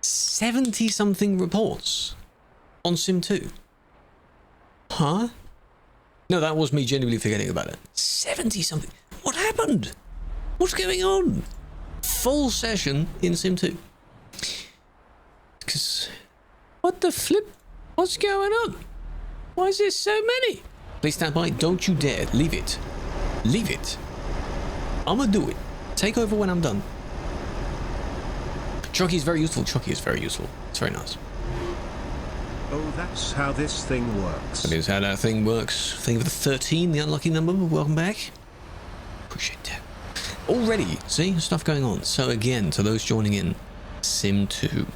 70-something reports on Sim 2. Huh? No, that was me genuinely forgetting about it. 70-something. What happened? What's going on? Full session in Sim 2. Because... what the flip? What's going on? Why is there so many? Please stand by. Don't you dare. Leave it. Leave it. I'm gonna do it. Take over when I'm done. Chucky is very useful. Chucky is very useful. It's very nice. Oh, that's how this thing works. That is how that thing works. Thing of the 13, the unlucky number. Welcome back. Appreciate that. Already, see? Stuff going on. So again, to those joining in, Sim 2.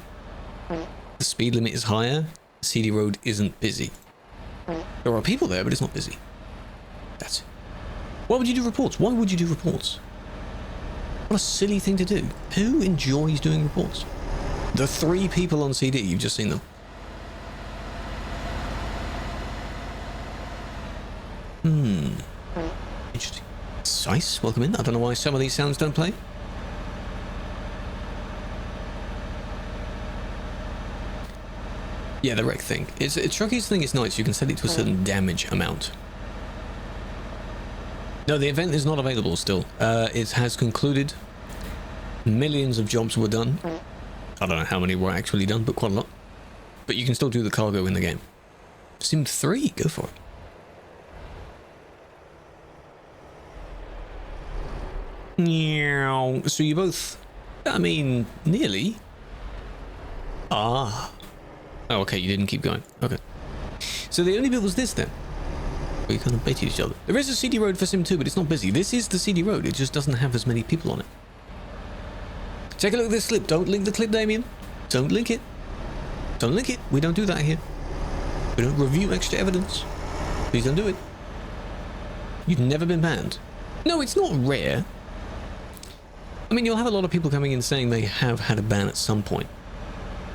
The speed limit is higher. CD road isn't busy. There are people there, but it's not busy. That's it. Why would you do reports? Why would you do reports? What a silly thing to do. Who enjoys doing reports? The 3 people on CD, you've just seen them. Interesting. Sice, welcome in. I don't know why some of these sounds don't play. Yeah, the wreck thing. It's Trucky's thing is nice. You can set it to a certain damage amount. No, the event is not available still. It has concluded. Millions of jobs were done. I don't know how many were actually done, but quite a lot. But you can still do the cargo in the game. Sim 3, go for it. So you both... I mean, nearly. Ah. Oh, okay, you didn't keep going. Okay. So the only bit was this then. We kind of bait each other. There is a CD road for Sim 2, but it's not busy. This is the CD road. It just doesn't have as many people on it. Take a look at this clip. Don't link the clip, Damien. Don't link it. Don't link it. We don't do that here. We don't review extra evidence. Please don't do it. You've never been banned. No, it's not rare. I mean, you'll have a lot of people coming in saying they have had a ban at some point.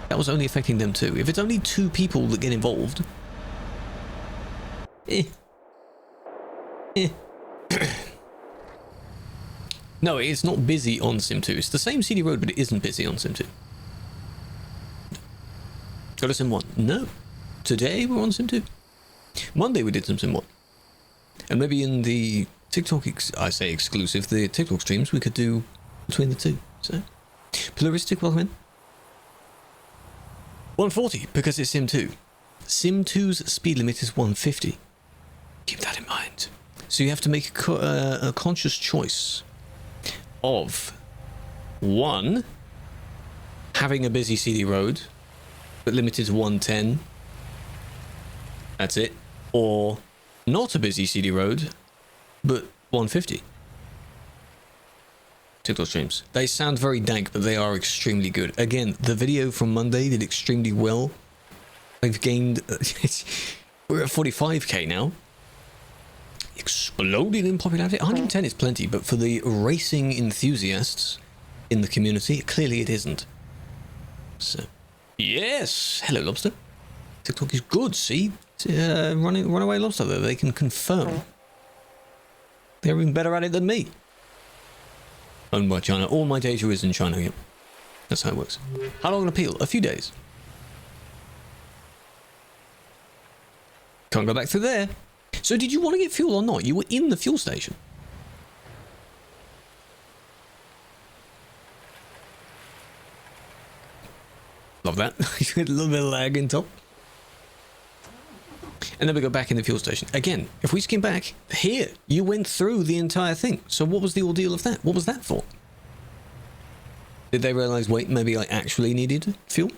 That was only affecting them too. If it's only 2 people that get involved... No, it's not busy on Sim 2. It's the same CD road, but it isn't busy on Sim 2. Go to Sim 1. No. Today we're on Sim 2. Monday we did some Sim 1. And maybe in the TikTok, I say exclusive, the TikTok streams, we could do between the 2. So, Pluralistic, welcome in. 140, because it's Sim 2. Sim 2's speed limit is 150. Keep that in mind. So you have to make a conscious choice of 1, having a busy CD road, but limited to 110. That's it. Or not a busy CD road, but 150. TikTok streams. They sound very dank, but they are extremely good. Again, the video from Monday did extremely well. I've gained... we're at 45k now. Exploded in popularity. 110 is plenty, but for the racing enthusiasts in the community, clearly it isn't. So, yes! Hello, Lobster. TikTok is good, see? Runaway Lobster there, they can confirm. They're even better at it than me. Owned by China. All my data is in China, yep. That's how it works. How long an appeal? A few days. Can't go back through there. So did you want to get fuel or not? You were in the fuel station. Love that. A little bit of lag in top. And then we go back in the fuel station. Again, if we skim back, here, you went through the entire thing. So what was the ordeal of that? What was that for? Did they realize, wait, maybe I actually needed fuel?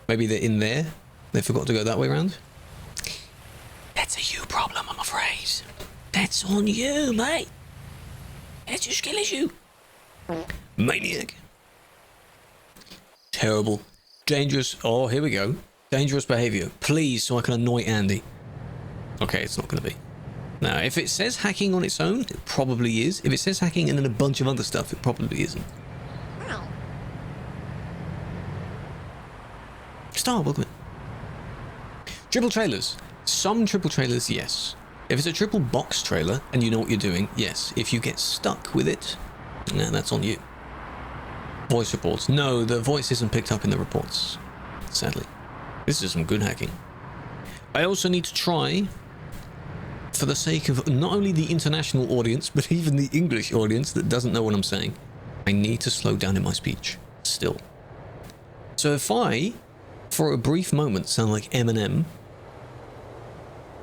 Maybe they're in there. They forgot to go that way around. That's a you problem, I'm afraid. That's on you, mate. That's your skill issue. Maniac. Terrible. Dangerous. Oh, here we go. Dangerous behavior. Please, so I can annoy Andy. Okay, it's not going to be. Now, if it says hacking on its own, it probably is. If it says hacking and then a bunch of other stuff, it probably isn't. Star, welcome in. Triple trailers. Some triple trailers, yes. If it's a triple box trailer and you know what you're doing, yes. If you get stuck with it, nah, that's on you. Voice reports. No, the voice isn't picked up in the reports, sadly. This is some good hacking. I also need to try, for the sake of not only the international audience, but even the English audience that doesn't know what I'm saying, I need to slow down in my speech, still. So if I, for a brief moment, sound like Eminem,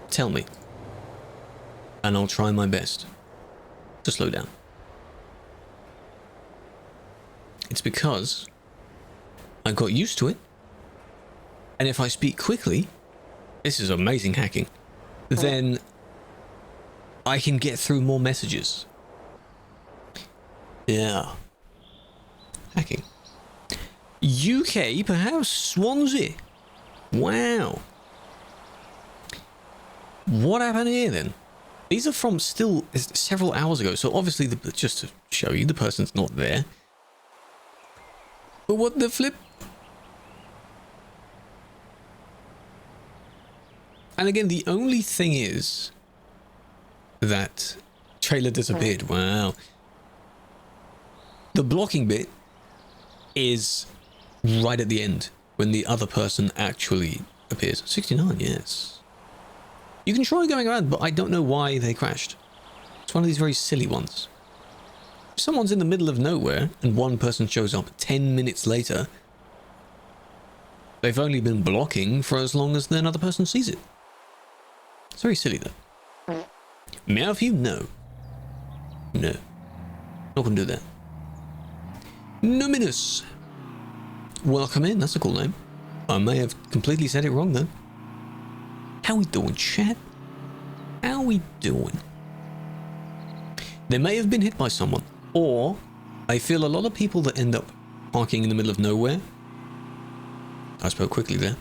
tell me. And I'll try my best to slow down. It's because I got used to it. And if I speak quickly, this is amazing hacking, then I can get through more messages. Yeah. Hacking. UK, perhaps Swansea. Wow. What happened here then? These are from still several hours ago, so obviously, just to show you, the person's not there. But what the flip? And again, the only thing is that trailer disappeared. Wow. The blocking bit is right at the end when the other person actually appears. 69, yes. You can try going around, but I don't know why they crashed. It's one of these very silly ones. If someone's in the middle of nowhere and one person shows up 10 minutes later, they've only been blocking for as long as another person sees it. It's very silly though. May I have you? No. No. Not gonna do that. Numinous. Welcome in, that's a cool name. I may have completely said it wrong though. How we doing, chat? How we doing? They may have been hit by someone, or I feel a lot of people that end up parking in the middle of nowhere, I spoke quickly there,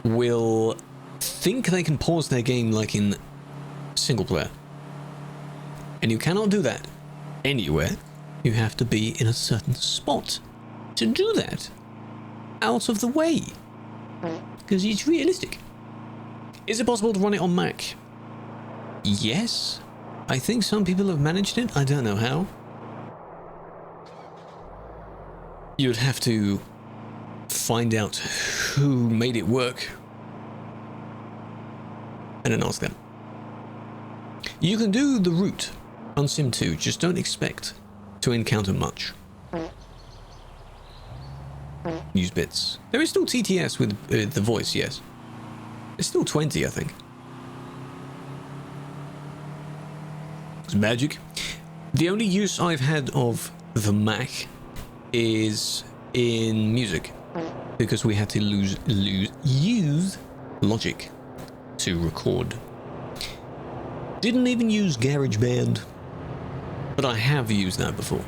will think they can pause their game like in single player. And you cannot do that anywhere. You have to be in a certain spot to do that. Out of the way. Because it's realistic. Is it possible to run it on Mac? Yes. I think some people have managed it. I don't know how. You'd have to find out who made it work and then ask them. You can do the route on Sim 2, just don't expect to encounter much. Use bits. There is still TTS with the voice, yes. It's still 20, I think. It's magic. The only use I've had of the Mac is in music, because we had to use Logic to record. Didn't even use GarageBand, but I have used that before.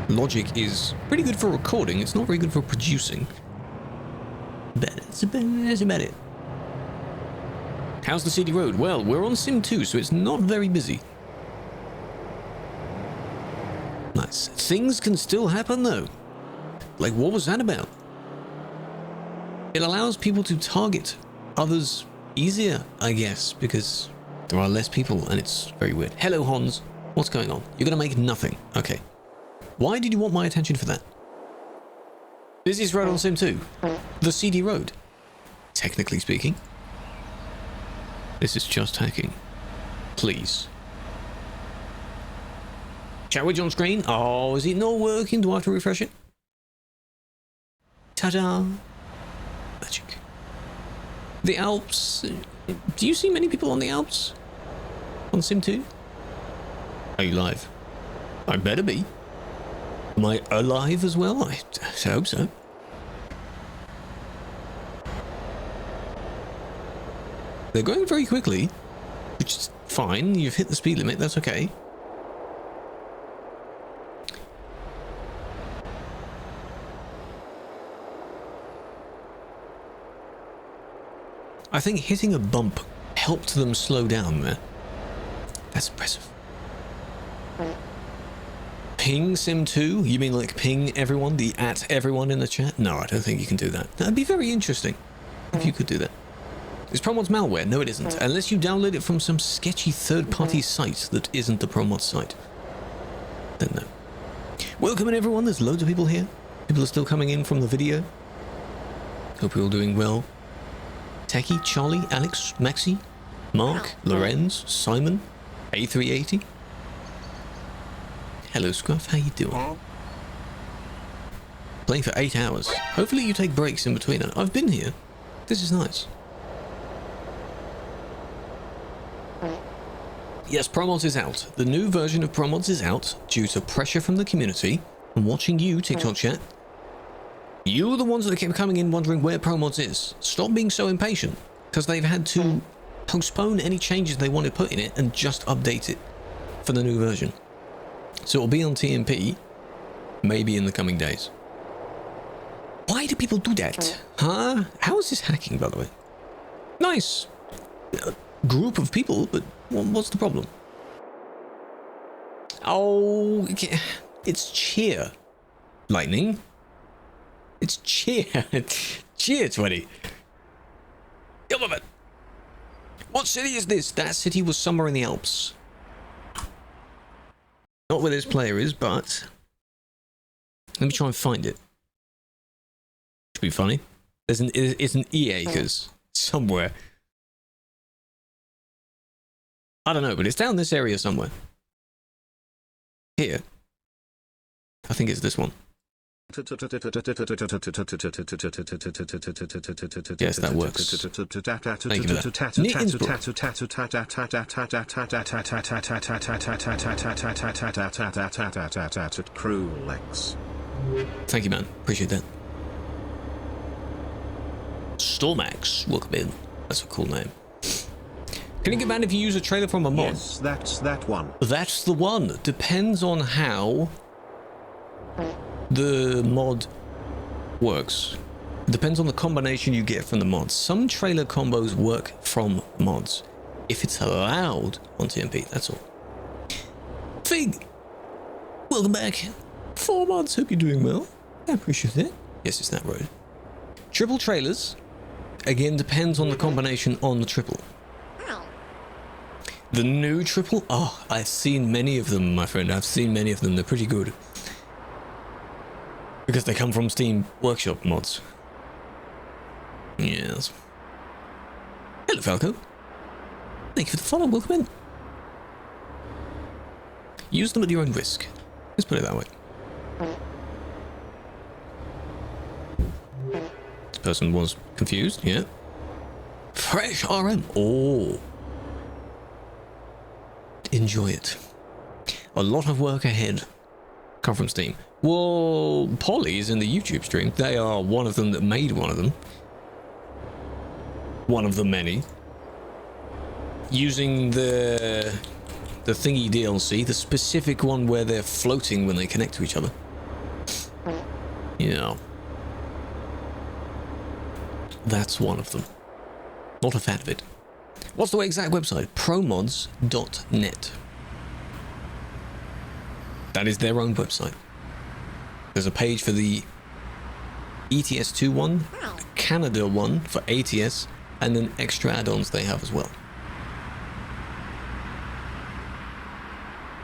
Logic is pretty good for recording, it's not very good for producing. But that's about it. How's the CD road? Well, we're on Sim 2, so it's not very busy. Nice. Things can still happen though. Like, what was that about? It allows people to target others easier, I guess, because there are less people and it's very weird. Hello, Hans. What's going on? You're gonna make nothing. Okay. Why did you want my attention for that? Busiest road on Sim 2. The CD road. Technically speaking. This is just hacking. Please. Chat widget on screen. Oh, is it not working? Do I have to refresh it? Ta-da! Magic. The Alps. Do you see many people on the Alps? On Sim 2? Are you live? I better be. Am I alive as well? I hope so. They're going very quickly, which is fine. You've hit the speed limit, that's okay. I think hitting a bump helped them slow down there. That's impressive. Ping Sim 2? You mean like ping everyone, the @ everyone in the chat? No, I don't think you can do that. That'd be very interesting if you could do that. Is Promod's malware? No, it isn't. Unless you download it from some sketchy third-party site that isn't the Promod site. Then no. Welcome in everyone, there's loads of people here. People are still coming in from the video. Hope you're all doing well. Techie, Charlie, Alex, Maxi, Mark, Lorenz, Simon, A380. Hello Scruff, how you doing? Playing for 8 hours. Hopefully you take breaks in between. I've been here. This is nice. Yes, ProMods is out. The new version of ProMods is out due to pressure from the community. I'm watching you, TikTok chat. You are the ones that keep coming in wondering where ProMods is. Stop being so impatient, because they've had to postpone any changes they want to put in it and just update it for the new version. So it'll be on TMP, maybe in the coming days. Why do people do that? Huh? How is this hacking, by the way? Nice. A group of people, but what's the problem? Oh, it's cheer. Lightning. It's cheer. Cheer 20. Come on. What city is this? That city was somewhere in the Alps. Not where this player is, but let me try and find it. Should be funny. It's an E acres somewhere. I don't know, but it's down this area somewhere. Here. I think it's this one. Yes, that works. Thank you for that. Near Krewlex. Thank you, man. Appreciate that. Stormax, welcome in. That's a cool name. Can you get banned if you use a trailer from a mod? Yes, that's that one. That's the one. Depends on how the mod works. Depends on the combination you get from the mods. Some trailer combos work from mods. If it's allowed on TMP, that's all. Fig! Welcome back. 4 mods, hope you're doing well. I appreciate it. Yes, it's that road. Triple trailers, again, depends on the combination on the triple. The new triple? Oh, I've seen many of them, my friend. I've seen many of them. They're pretty good. Because they come from Steam Workshop mods. Yes. Hello, Falco. Thank you for the follow. Welcome in. Use them at your own risk. Let's put it that way. This person was confused, yeah. Fresh RM. Oh. Enjoy it. A lot of work ahead. Come from Steam. Well, Polly is in the YouTube stream. They are one of them that made one of them. One of the many. Using the thingy DLC, the specific one where they're floating when they connect to each other. Yeah. That's one of them. Not a fan of it. What's the exact website? promods.net. That is their own website. There's a page for the ETS2 one, the Canada one for ATS, and then extra add-ons they have as well.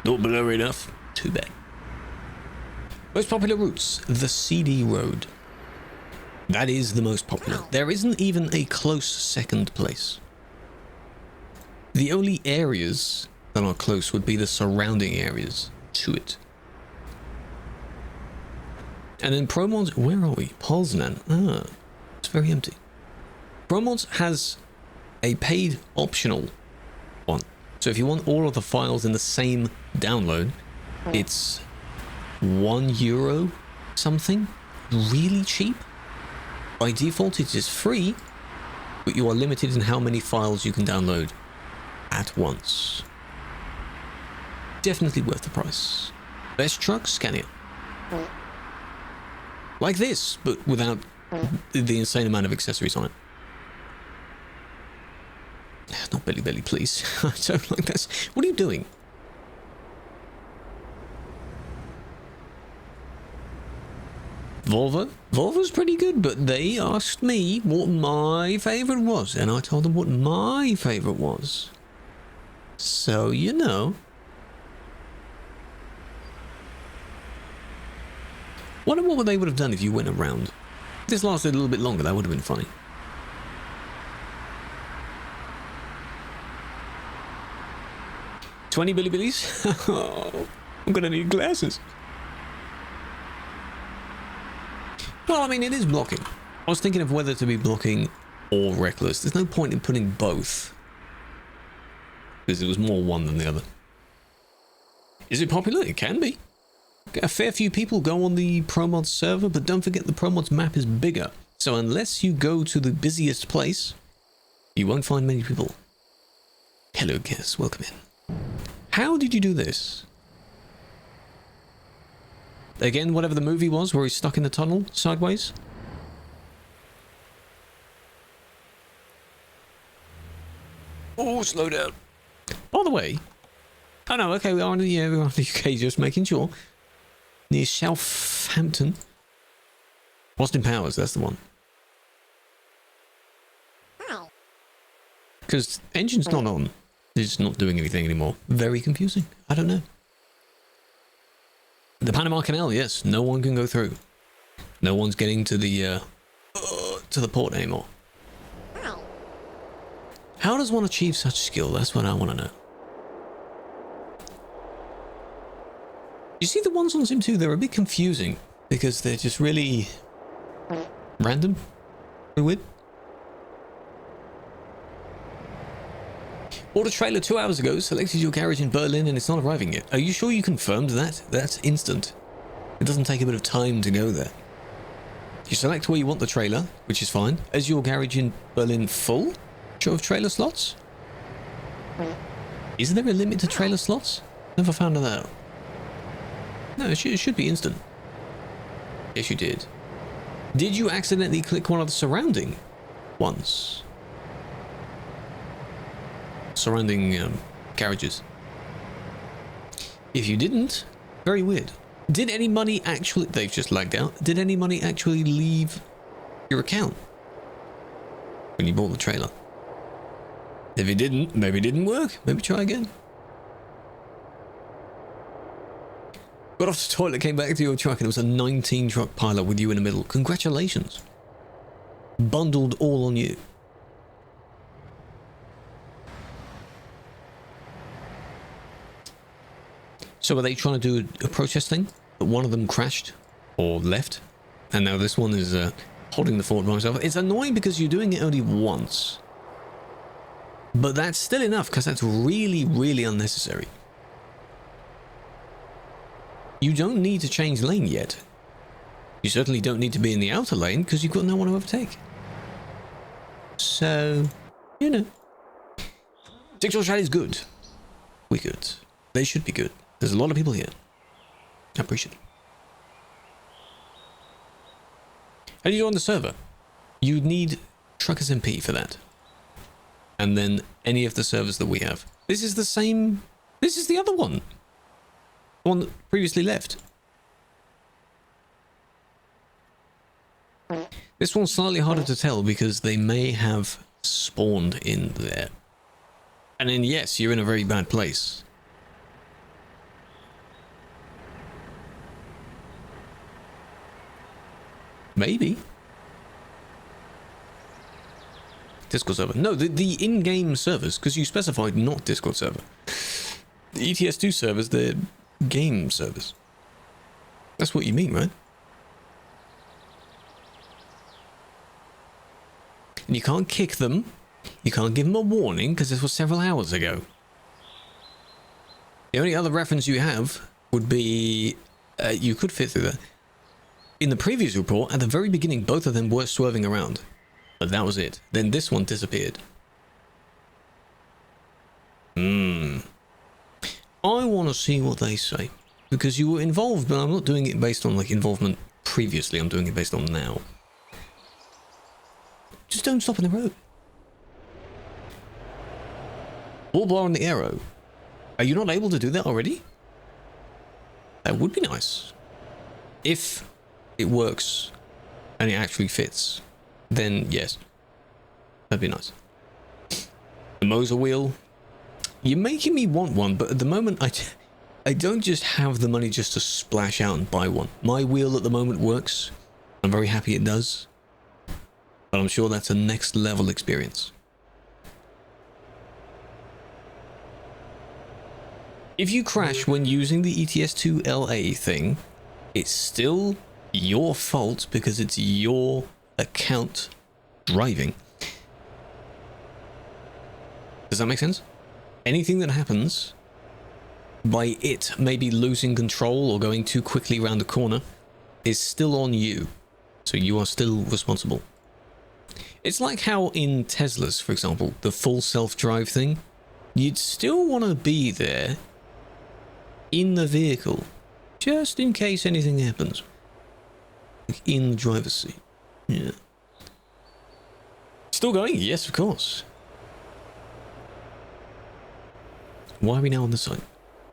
Not blurry enough. Too bad. Most popular routes, the CD road. That is the most popular. There isn't even a close second place. The only areas that are close would be the surrounding areas to it. And then ProMods, where are we? Poznan. Ah, it's very empty. ProMods has a paid optional one. So if you want all of the files in the same download, it's €1 something. Really cheap. By default, it is free, but you are limited in how many files you can download at once. Definitely worth the price. Best truck, Scania. Like this, but without the insane amount of accessories on it. Not Belly Belly, please. I don't like this. What are you doing? Volvo? Volvo's pretty good, but they asked me what my favourite was, and I told them what my favourite was. So, you know. Wonder what they would have done if you went around. If this lasted a little bit longer, that would have been funny. $20 Billy Billies? Oh, I'm gonna need glasses. Well, I mean, it is blocking. I was thinking of whether to be blocking or reckless. There's no point in putting both, because it was more one than the other. Is it popular? It can be. A fair few people go on the ProMods server, but don't forget the ProMods map is bigger. So unless you go to the busiest place, you won't find many people. Hello, guests. Welcome in. How did you do this? Again, whatever the movie was where he's stuck in the tunnel sideways? Oh, slow down. By the way, oh no, okay, we're on the UK, just making sure. Near Southampton. Austin Powers, that's the one. Because engine's not on. It's not doing anything anymore. Very confusing. I don't know. The Panama Canal, yes. No one can go through. No one's getting to the port anymore. How does one achieve such skill? That's what I want to know. You see the ones on Sim 2, they're a bit confusing because they're just really random. Weird. Bought a trailer 2 hours ago, selected your garage in Berlin and it's not arriving yet. Are you sure you confirmed that? That's instant. It doesn't take a bit of time to go there. You select where you want the trailer, which is fine. Is your garage in Berlin full? Show of trailer slots? Is there a limit to trailer slots? Never found that out. No, it should be instant. Yes, you did. Did you accidentally click one of the surrounding ones? Surrounding garages. If you didn't, very weird. Did any money actually... They've just lagged out. Did any money actually leave your account when you bought the trailer? If it didn't, maybe it didn't work. Maybe try again. Got off the toilet, came back to your truck, and it was a 19 truck pilot with you in the middle. Congratulations. Bundled all on you. So are they trying to do a protest thing? But one of them crashed or left, and now this one is holding the fort by himself. It's annoying because you're doing it only once. But that's still enough, because that's really, really unnecessary. You don't need to change lane yet. You certainly don't need to be in the outer lane, because you've got no one to overtake. So, you know. 6-wheel chat is good. We're good. They should be good. There's a lot of people here. I appreciate it. How do you go on the server? You need TruckersMP for that. And then any of the servers that we have. This is the same... This is the other one. The one that previously left. This one's slightly harder to tell because they may have spawned in there. And then yes, you're in a very bad place. Maybe. Discord server. No, the in-game servers, because you specified not Discord server. The ETS2 servers, they're game servers. That's what you mean, right? And you can't kick them. You can't give them a warning, because this was several hours ago. The only other reference you have would be... you could fit through that. In the previous report, at the very beginning, both of them were swerving around. But that was it. Then this one disappeared. I want to see what they say. Because you were involved, but I'm not doing it based on like involvement previously. I'm doing it based on now. Just don't stop in the road. Ball bar on the arrow. Are you not able to do that already? That would be nice. If it works and it actually fits, then yes, that'd be nice. The Moser wheel, you're making me want one, but at the moment I don't just have the money just to splash out and buy one. My wheel at the moment works. I'm very happy it does. But I'm sure that's a next level experience. If you crash when using the ETS2 LA thing, it's still your fault because it's your account driving. Does that make sense? Anything that happens by it maybe losing control or going too quickly around the corner is still on you. So you are still responsible. It's like how in Teslas, for example, the full self-drive thing, you'd still want to be there in the vehicle, just in case anything happens. Like in the driver's seat. Yeah. Still going? Yes, of course. Why are we now on the side?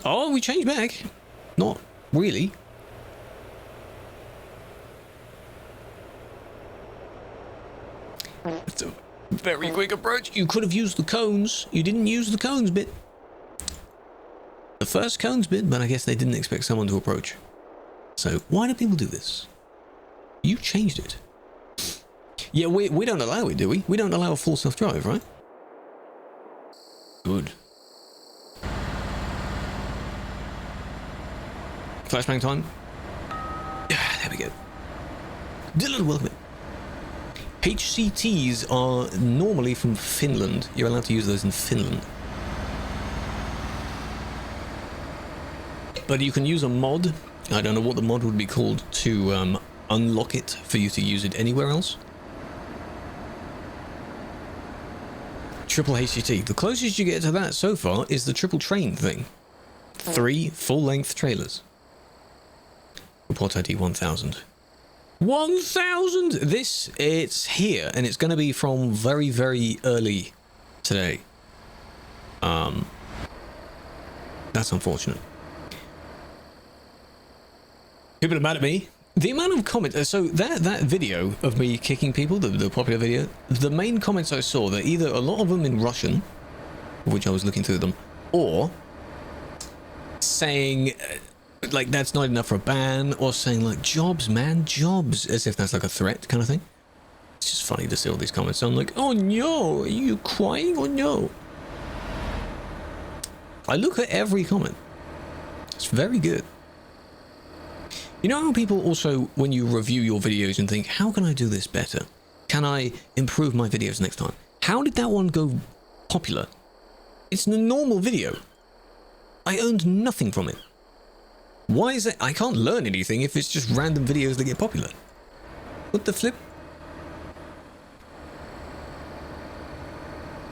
Oh, we changed back. Not really. It's a very quick approach. You could have used the cones. You didn't use the cones bit. The first cones bit, but I guess they didn't expect someone to approach. So why do people do this? You changed it. Yeah, we don't allow it, do we? We don't allow a full self-drive, right? Good. Flashbang time. There we go. Dylan, welcome in. HCTs are normally from Finland. You're allowed to use those in Finland. But you can use a mod. I don't know what the mod would be called to unlock it for you to use it anywhere else. Triple HCT. The closest you get to that so far is the triple train thing. 3 full-length trailers. Report ID 1000. 1000! This, it's here, and it's going to be from very, very early today. That's unfortunate. People are mad at me. The amount of comments, so that video of me kicking people, the popular video, the main comments I saw, that either a lot of them in Russian, which I was looking through them, or saying like that's not enough for a ban, or saying like jobs, man, jobs, as if that's like a threat kind of thing. It's just funny to see all these comments. I'm like, oh no, are you crying? Oh no. I look at every comment. It's very good. You know how people also, when you review your videos and think, how can I do this better? Can I improve my videos next time? How did that one go popular? It's a normal video. I earned nothing from it. Why is it? I can't learn anything if it's just random videos that get popular. What the flip?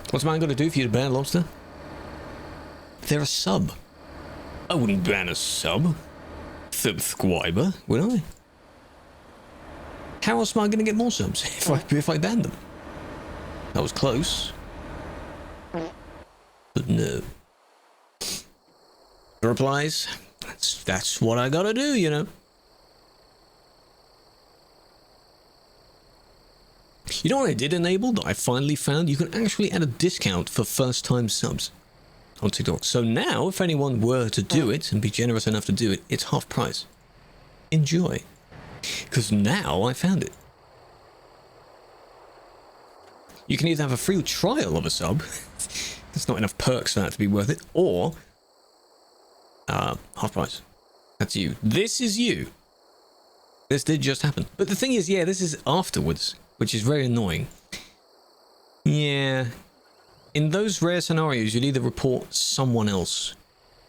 What's man got to do for you to ban Lobster? They're a sub. I wouldn't ban a sub. Subscriber, would I? How else am I going to get more subs if I ban them? That was close. But no. The replies, that's what I gotta do, you know. You know what I did enable that I finally found? You can actually add a discount for first-time subs on TikTok. So now, if anyone were to do it and be generous enough to do it, it's half price. Enjoy. Because now I found it. You can either have a free trial of a sub. There's not enough perks for that to be worth it. Or half price. That's you. This is you. This did just happen. But the thing is, yeah, this is afterwards, which is very annoying. Yeah. In those rare scenarios, you'd either report someone else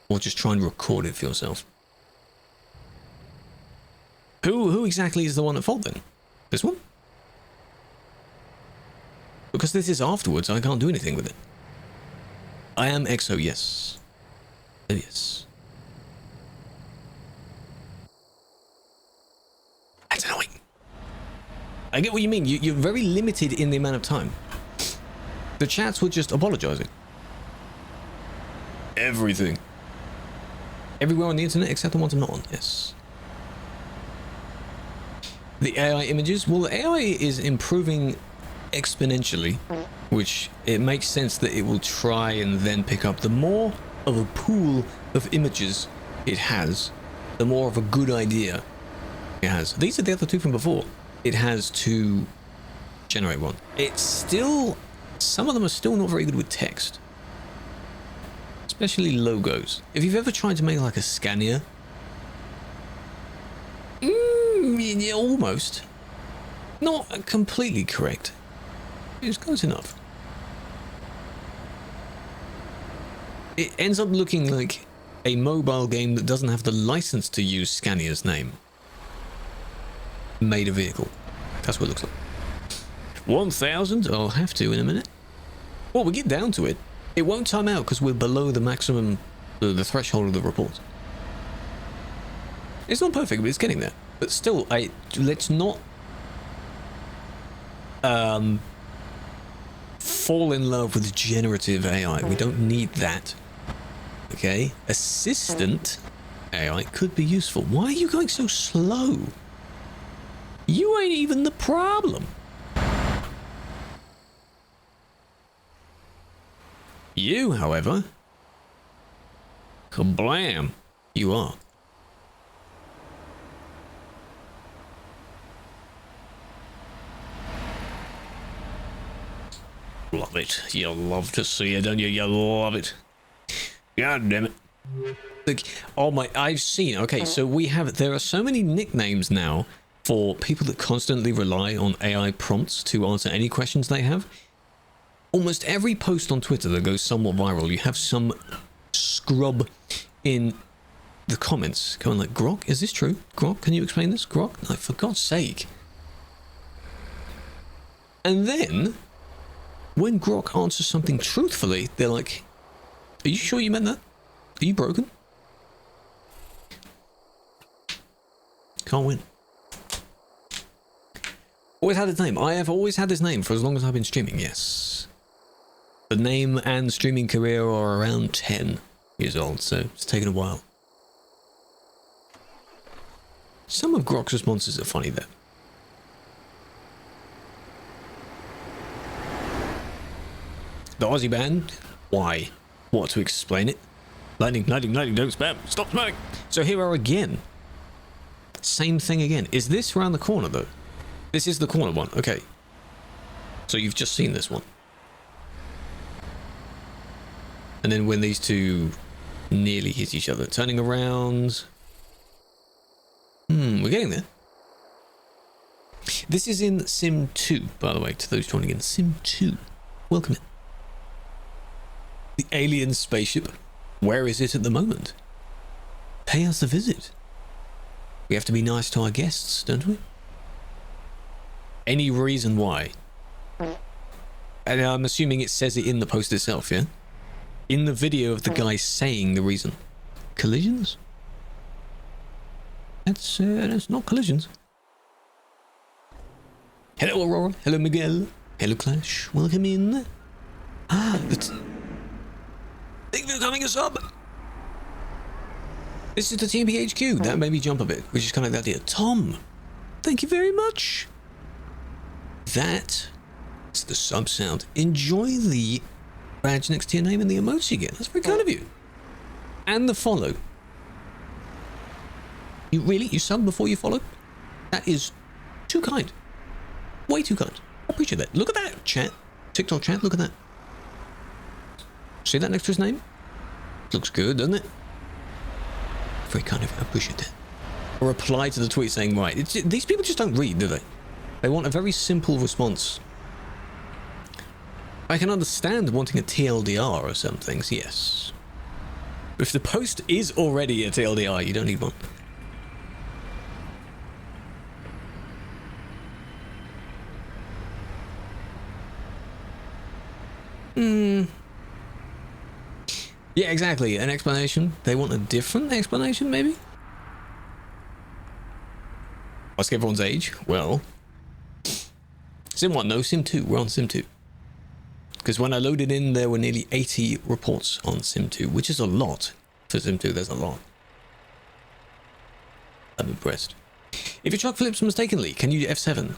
or just try and record it for yourself. Who exactly is the one at fault then? This one? Because this is afterwards, I can't do anything with it. I am EXO, yes. Yes. That's annoying. I get what you mean. You're very limited in the amount of time. The chats were just apologizing. Everything. Everywhere on the internet except the ones I'm not on. Yes. The AI images. Well, the AI is improving exponentially, which it makes sense that it will try and then pick up the more of a pool of images it has, the more of a good idea it has. These are the other two from before. It has to generate one. It's still, some of them are still not very good with text, especially logos. If you've ever tried to make like a Scania, yeah, almost, not completely correct. It's close enough. It ends up looking like a mobile game that doesn't have the license to use Scania's name. Made a vehicle. That's what it looks like. 1,000? I'll have to in a minute. Well, we get down to it. It won't time out because we're below the maximum, the threshold of the report. It's not perfect, but it's getting there. But still, let's not fall in love with generative AI. We don't need that. Okay? Assistant AI could be useful. Why are you going so slow? You ain't even the problem. You, however, kablam, you are. Love it. You love to see it, don't you? You love it. God damn it. Look, oh my, I've seen, okay, so there are so many nicknames now for people that constantly rely on AI prompts to answer any questions they have. Almost every post on Twitter that goes somewhat viral, you have some scrub in the comments going like, Grok, is this true? Grok, can you explain this? Grok? Like, for God's sake. And then, when Grok answers something truthfully, they're like, are you sure you meant that? Are you broken? Can't win. Always had its name. I have always had this name for as long as I've been streaming, yes. The name and streaming career are around 10 years old, so it's taken a while. Some of Grok's responses are funny though. The Aussie band? Why? What, to explain it? Lightning, lightning, lightning, don't spam. Stop spamming. So here are again. Same thing again. Is this around the corner though? This is the corner one. Okay. So you've just seen this one. And then when these two nearly hit each other, turning around. We're getting there. This is in Sim 2, by the way, to those joining in. Sim 2. Welcome in. The alien spaceship. Where is it at the moment? Pay us a visit. We have to be nice to our guests, don't we? Any reason why? And I'm assuming it says it in the post itself, yeah? In the video of the guy saying the reason. Collisions? That's not collisions. Hello, Aurora. Hello, Miguel. Hello, Clash. Welcome in. Thank you for becoming a sub. This is the TMP HQ. That made me jump a bit, which is kind of like that idea. Tom, thank you very much. That is the sub sound. Enjoy the badge next to your name and the emoji again. That's very kind of you. And the follow. You sub before you follow? That is too kind. Way too kind. I appreciate that. Look at that chat. TikTok chat, look at that. See that next to his name? Looks good, doesn't it? Very kind of you. I appreciate that. A reply to the tweet saying, right. These people just don't read, do they? They want a very simple response. I can understand wanting a TLDR or some things, yes. If the post is already a TLDR, you don't need one. Yeah, exactly. An explanation. They want a different explanation, maybe? Ask everyone's age. Well, Sim 1, no, Sim 2. We're on Sim 2. Because when I loaded in, there were nearly 80 reports on Sim 2, which is a lot. For Sim 2, there's a lot. I'm impressed. If your truck flips mistakenly, can you F7?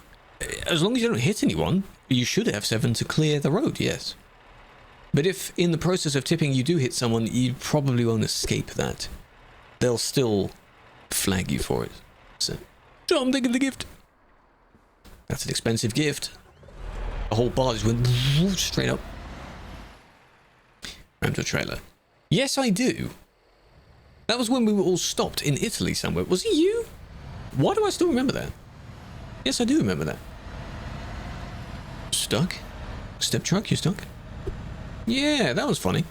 As long as you don't hit anyone, you should F7 to clear the road, yes. But if in the process of tipping you do hit someone, you probably won't escape that they'll still flag you for it. So, I'm taking the gift. That's an expensive gift. The whole bar just went straight up. Rammed a trailer. Yes, I do. That was when we were all stopped in Italy somewhere. Was it you? Why do I still remember that? Yes, I do remember that. Stuck? Step truck, you stuck? Yeah, that was funny.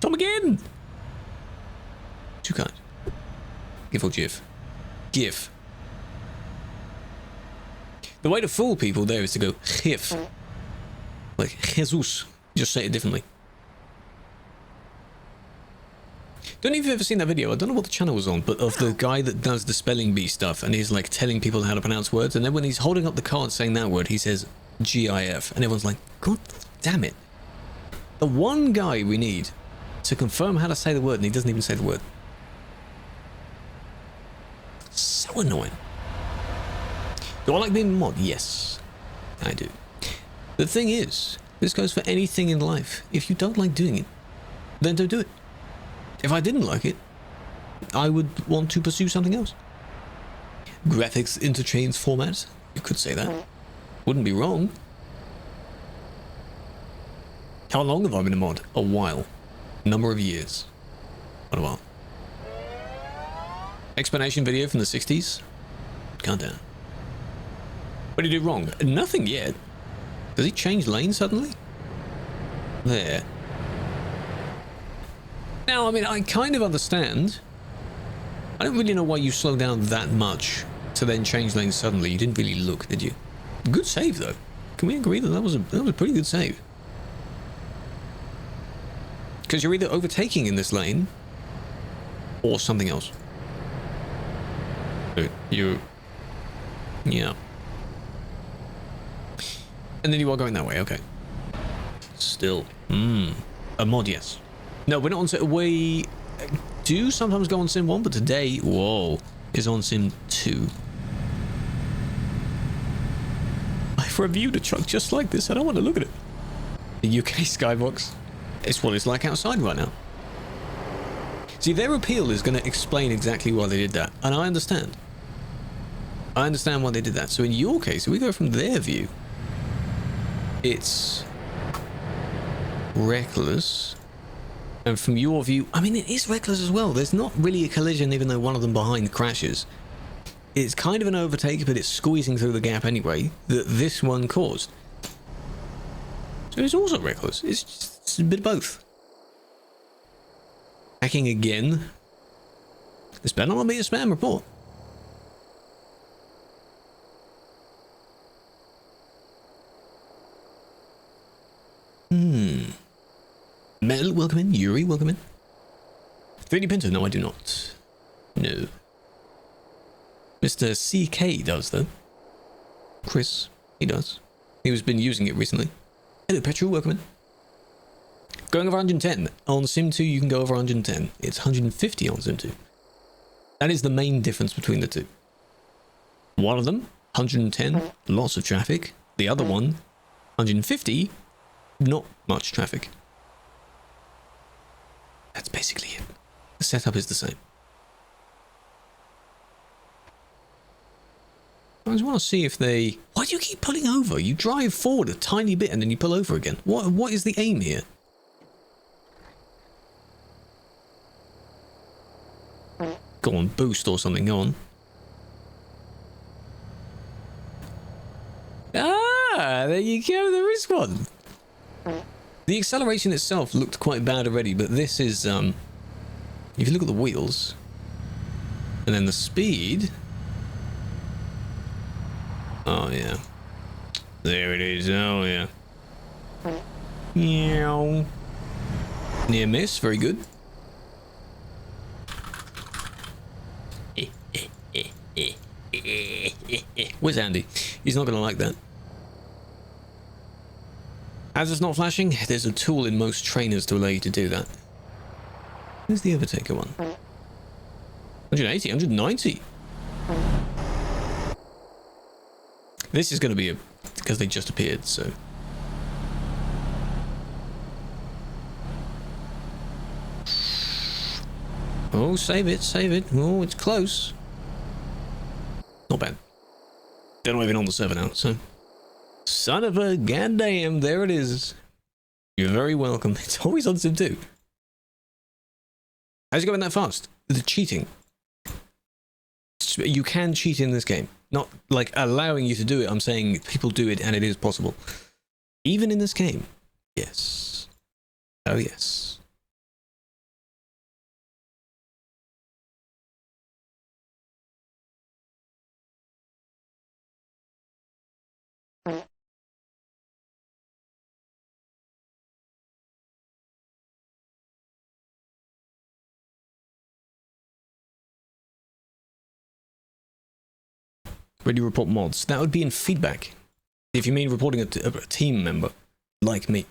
Tom again! Too kind. Gif or GIF? GIF. The way to fool people there is to go GIF. Like Jesus. Just say it differently. Don't know if you've ever seen that video. I don't know what the channel was on, but of the guy that does the spelling bee stuff, and he's like telling people how to pronounce words, and then when he's holding up the card saying that word, he says GIF, and everyone's like, God damn it. The one guy we need to confirm how to say the word, and he doesn't even say the word. So annoying. Do I like being a mod? Yes, I do. The thing is, this goes for anything in life. If you don't like doing it, then don't do it. If I didn't like it, I would want to pursue something else. Graphics interchange format, you could say that. Wouldn't be wrong. How long have I been a mod? A while. Number of years. What a while. Explanation video from the 60s? Calm down. What did he do wrong? Nothing yet. Does he change lane suddenly? There. Now, I mean, I kind of understand. I don't really know why you slow down that much to then change lanes suddenly. You didn't really look, did you? Good save, though. Can we agree that that was a pretty good save? Because you're either overtaking in this lane or something else. Yeah. And then you are going that way, okay. Still. A mod, yes. No, we're not on Sim. We do sometimes go on Sim 1, but today, whoa, is on Sim 2. I've reviewed a truck just like this. I don't want to look at it. The UK skybox. It's what it's like outside right now. See, their appeal is going to explain exactly why they did that. And I understand. I understand why they did that. So in your case, if we go from their view, it's reckless. And from your view, I mean, it is reckless as well. There's not really a collision, even though one of them behind crashes. It's kind of an overtake, but it's squeezing through the gap anyway, that this one caused. So it's also reckless. It's a bit of both. Hacking again. This better not be a spam report. Mel, welcome in. Yuri, welcome in. 3D printer? No, I do not. No. Mr. CK does, though. Chris, he does. He has been using it recently. Hello, Petru, welcome in. Going over 110. On Sim 2, you can go over 110. It's 150 on Sim 2. That is the main difference between the two. One of them, 110, lots of traffic. The other one, 150, not much traffic. That's basically it. The setup is the same. I just want to see if they... Why do you keep pulling over? You drive forward a tiny bit and then you pull over again. What is the aim here? Go on, boost or something, go on. Ah, there you go, there is one. The acceleration itself looked quite bad already, but this is, if you look at the wheels, and then the speed... Oh, yeah. There it is, oh, yeah. Meow. Near miss, very good. Where's Andy? He's not gonna like that. As it's not flashing, there's a tool in most trainers to allow you to do that. Where's the overtaker one? 180, 190. This is going to be because they just appeared, so. Oh, Oh, save it, save it. Oh, it's close. Not bad. They're not even on the server now, so... Son of a goddamn, there it is. You're very welcome. It's always on Sim 2. How's it going that fast? The cheating. You can cheat in this game. Not like allowing you to do it. I'm saying people do it and it is possible. Even in this game. Yes. Oh, yes. Where do you report mods? That would be in feedback. If you mean reporting a team member, like me.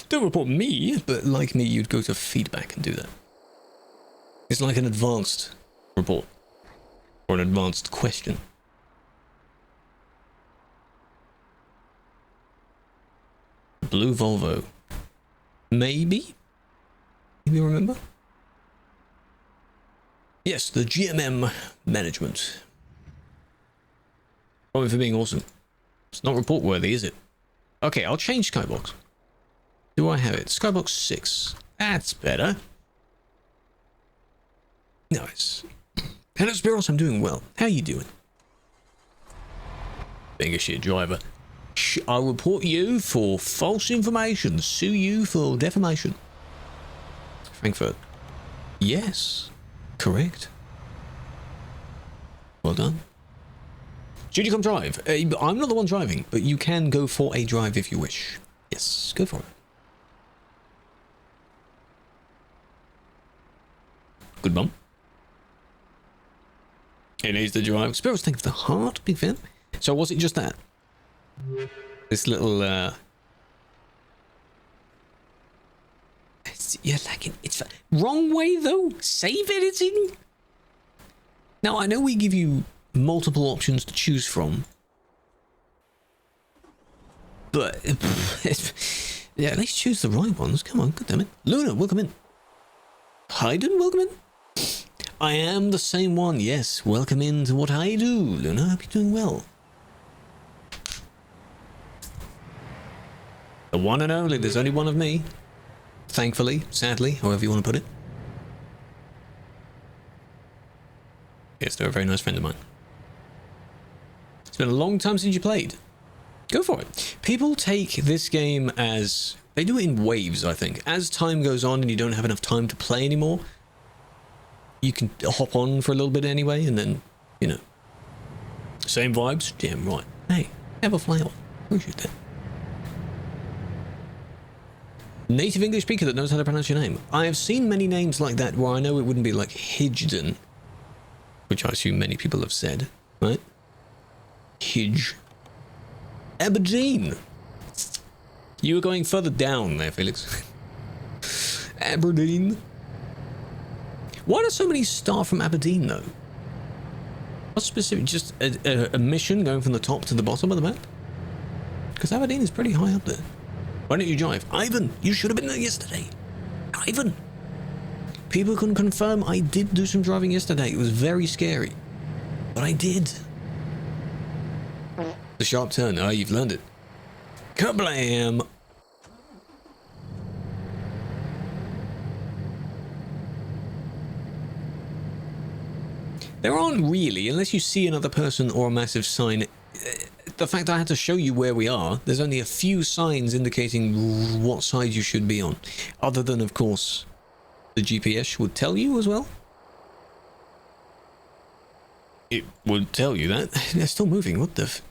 Don't report me, but like me, you'd go to feedback and do that. It's like an advanced report. Or an advanced question. Blue Volvo. Maybe? Maybe remember? Yes, the GMM management. Probably for being awesome. It's not report worthy, is it? Okay, I'll change Skybox. Do I have it? Skybox 6. That's better. Nice. Hello, Spiros, I'm doing well. How are you doing? Being a shit driver. I'll report you for false information. Sue you for defamation. Frankfurt. Yes. Correct. Well done. Should you come drive? I'm not the one driving, but you can go for a drive if you wish. Yes, go for it. Good bump. It needs to drive. Spiros, thank you for the heart, big fan. So was it just that? This little, you're lagging. It's wrong way though. Save editing. Now I know we give you multiple options to choose from, but yeah, at least choose the right ones. Come on, god damn it. Luna, welcome in. Hayden, welcome in. I am the same one. Yes, welcome in to what I do. Luna, hope you're doing well. The one and only. There's only one of me. Thankfully, sadly, however you want to put it. Yes, they're a very nice friend of mine. It's been a long time since you played. Go for it. People take this game as... They do it in waves, I think. As time goes on and you don't have enough time to play anymore, you can hop on for a little bit anyway, and then, you know. Same vibes? Damn right. Hey, have a flower. Appreciate that. Native English speaker that knows how to pronounce your name. I have seen many names like that where I know it wouldn't be like Hidden, which I assume many people have said, right? Hidge. Aberdeen. You were going further down there, Felix. Aberdeen. Why do so many start from Aberdeen, though? What's specific? Just a mission going from the top to the bottom of the map? Because Aberdeen is pretty high up there. Why don't you drive? Ivan, you should have been there yesterday. Ivan. People can confirm I did do some driving yesterday. It was very scary. But I did. The sharp turn. Oh, you've learned it. Kablam! There aren't really, unless you see another person or a massive sign. The fact I had to show you where we are, there's only a few signs indicating what side you should be on. Other than, of course, the GPS would tell you as well. It would tell you that. They're still moving, what the f...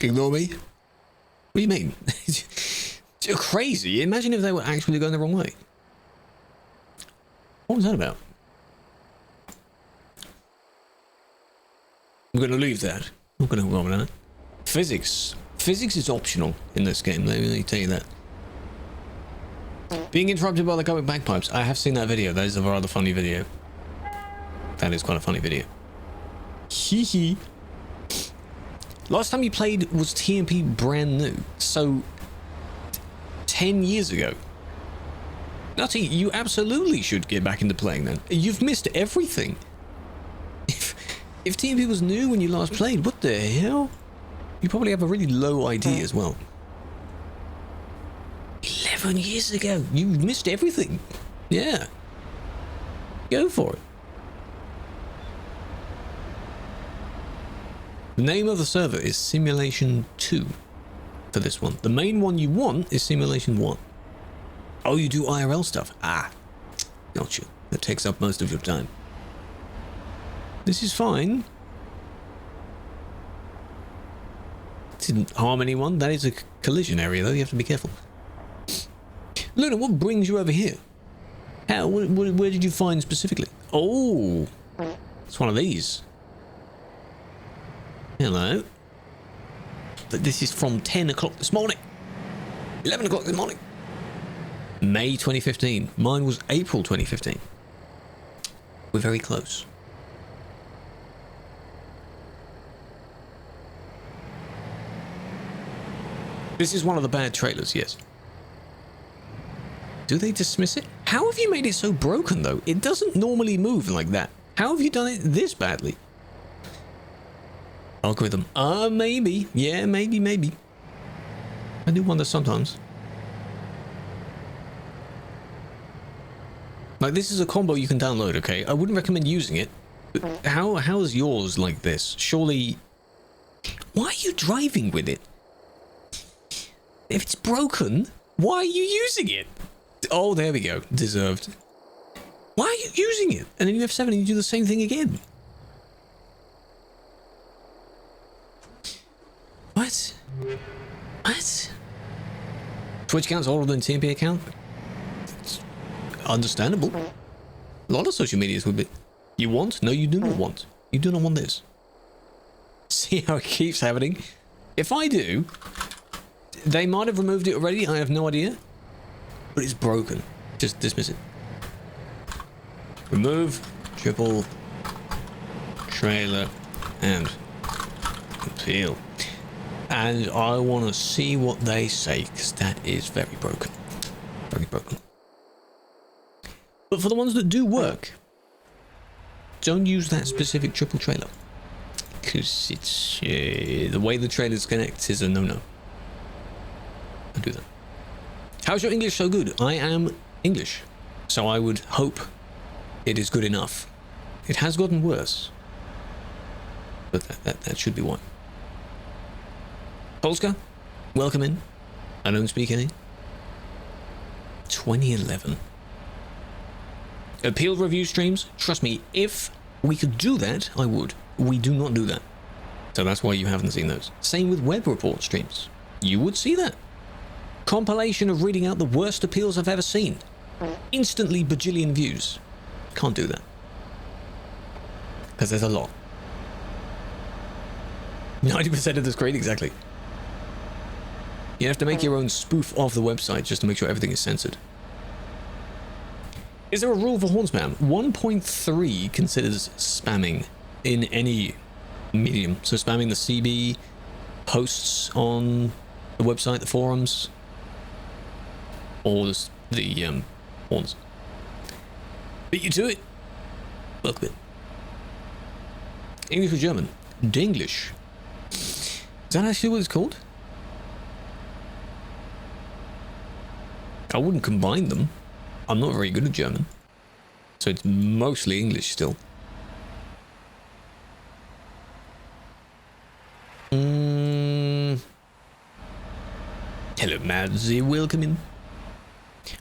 Ignore me? What do you mean? You're crazy. Imagine if they were actually going the wrong way. What was that about? I'm going to leave that. I'm not going to go on that. Physics. Physics is optional in this game. Let me tell you that. Being interrupted by the going bagpipes. I have seen that video. That is a rather funny video. That is quite a funny video. Hee hee. Last time you played was TMP brand new. So, 10 years ago. Nutty, you absolutely should get back into playing then. You've missed everything. If TMP was new when you last played, what the hell? You probably have a really low ID as well. 11 years ago. You missed everything. Yeah. Go for it. The name of the server is Simulation 2 for this one. The main one you want is Simulation 1. Oh, you do IRL stuff? Ah, gotcha. That takes up most of your time. This is fine. Didn't harm anyone. That is a collision area, though. You have to be careful. Luna, what brings you over here? How? Where did you find specifically? Oh, it's one of these. Hello. But this is from 10 o'clock this morning. 11 o'clock this morning. May 2015. Mine was April 2015. We're very close. This is one of the bad trailers, yes. Do they dismiss it? How have you made it so broken, though? It doesn't normally move like that. How have you done it this badly? Algorithm. Maybe. Yeah, maybe. I do wonder sometimes. Like, this is a combo you can download, okay? I wouldn't recommend using it. But how is yours like this? Surely... Why are you driving with it? If it's broken, why are you using it? Oh, there we go. Deserved. Why are you using it? And then you have 7 and you do the same thing again. What? What? Twitch account's older than TMP account? It's understandable. A lot of social medias would be. You want? No, you do not want. You do not want this. See how it keeps happening? If I do, they might have removed it already. I have no idea. But it's broken. Just dismiss it. Remove triple trailer and appeal. And I want to see what they say, because that is very broken. Very broken. But for the ones that do work, don't use that specific triple trailer. Because it's... the way the trailers connect is a no-no. Don't do that. How's your English so good? I am English. So I would hope it is good enough. It has gotten worse. But that should be one. Polska, welcome in. I don't speak any. 2011. Appeal review streams? Trust me, if we could do that, I would. We do not do that. So that's why you haven't seen those. Same with web report streams. You would see that. Compilation of reading out the worst appeals I've ever seen. Instantly bajillion views. Can't do that. Because there's a lot. 90% of the screen, exactly. You have to make your own spoof of the website just to make sure everything is censored. Is there a rule for horn spam? 1.3 considers spamming in any medium. So spamming the CB, posts on the website, the forums, or the horns. Beat you to it. Welcome in. English or German? Dinglish. Is that actually what it's called? I wouldn't combine them. I'm not very good at German. So it's mostly English still. Hello, Madsy. Welcome in.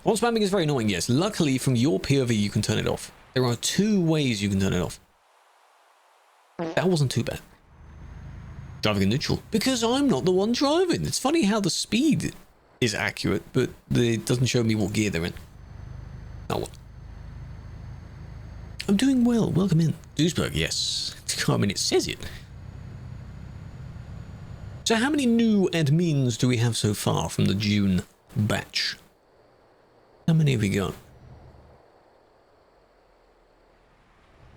Horn spamming is very annoying, yes. Luckily, from your POV, you can turn it off. There are 2 ways you can turn it off. That wasn't too bad. Driving in neutral. Because I'm not the one driving. It's funny how the speed is accurate, but it doesn't show me what gear they're in. Oh well. I'm doing well. Welcome in. Duisburg, yes. I mean, it says it. So how many new admins do we have so far from the June batch? How many have we got?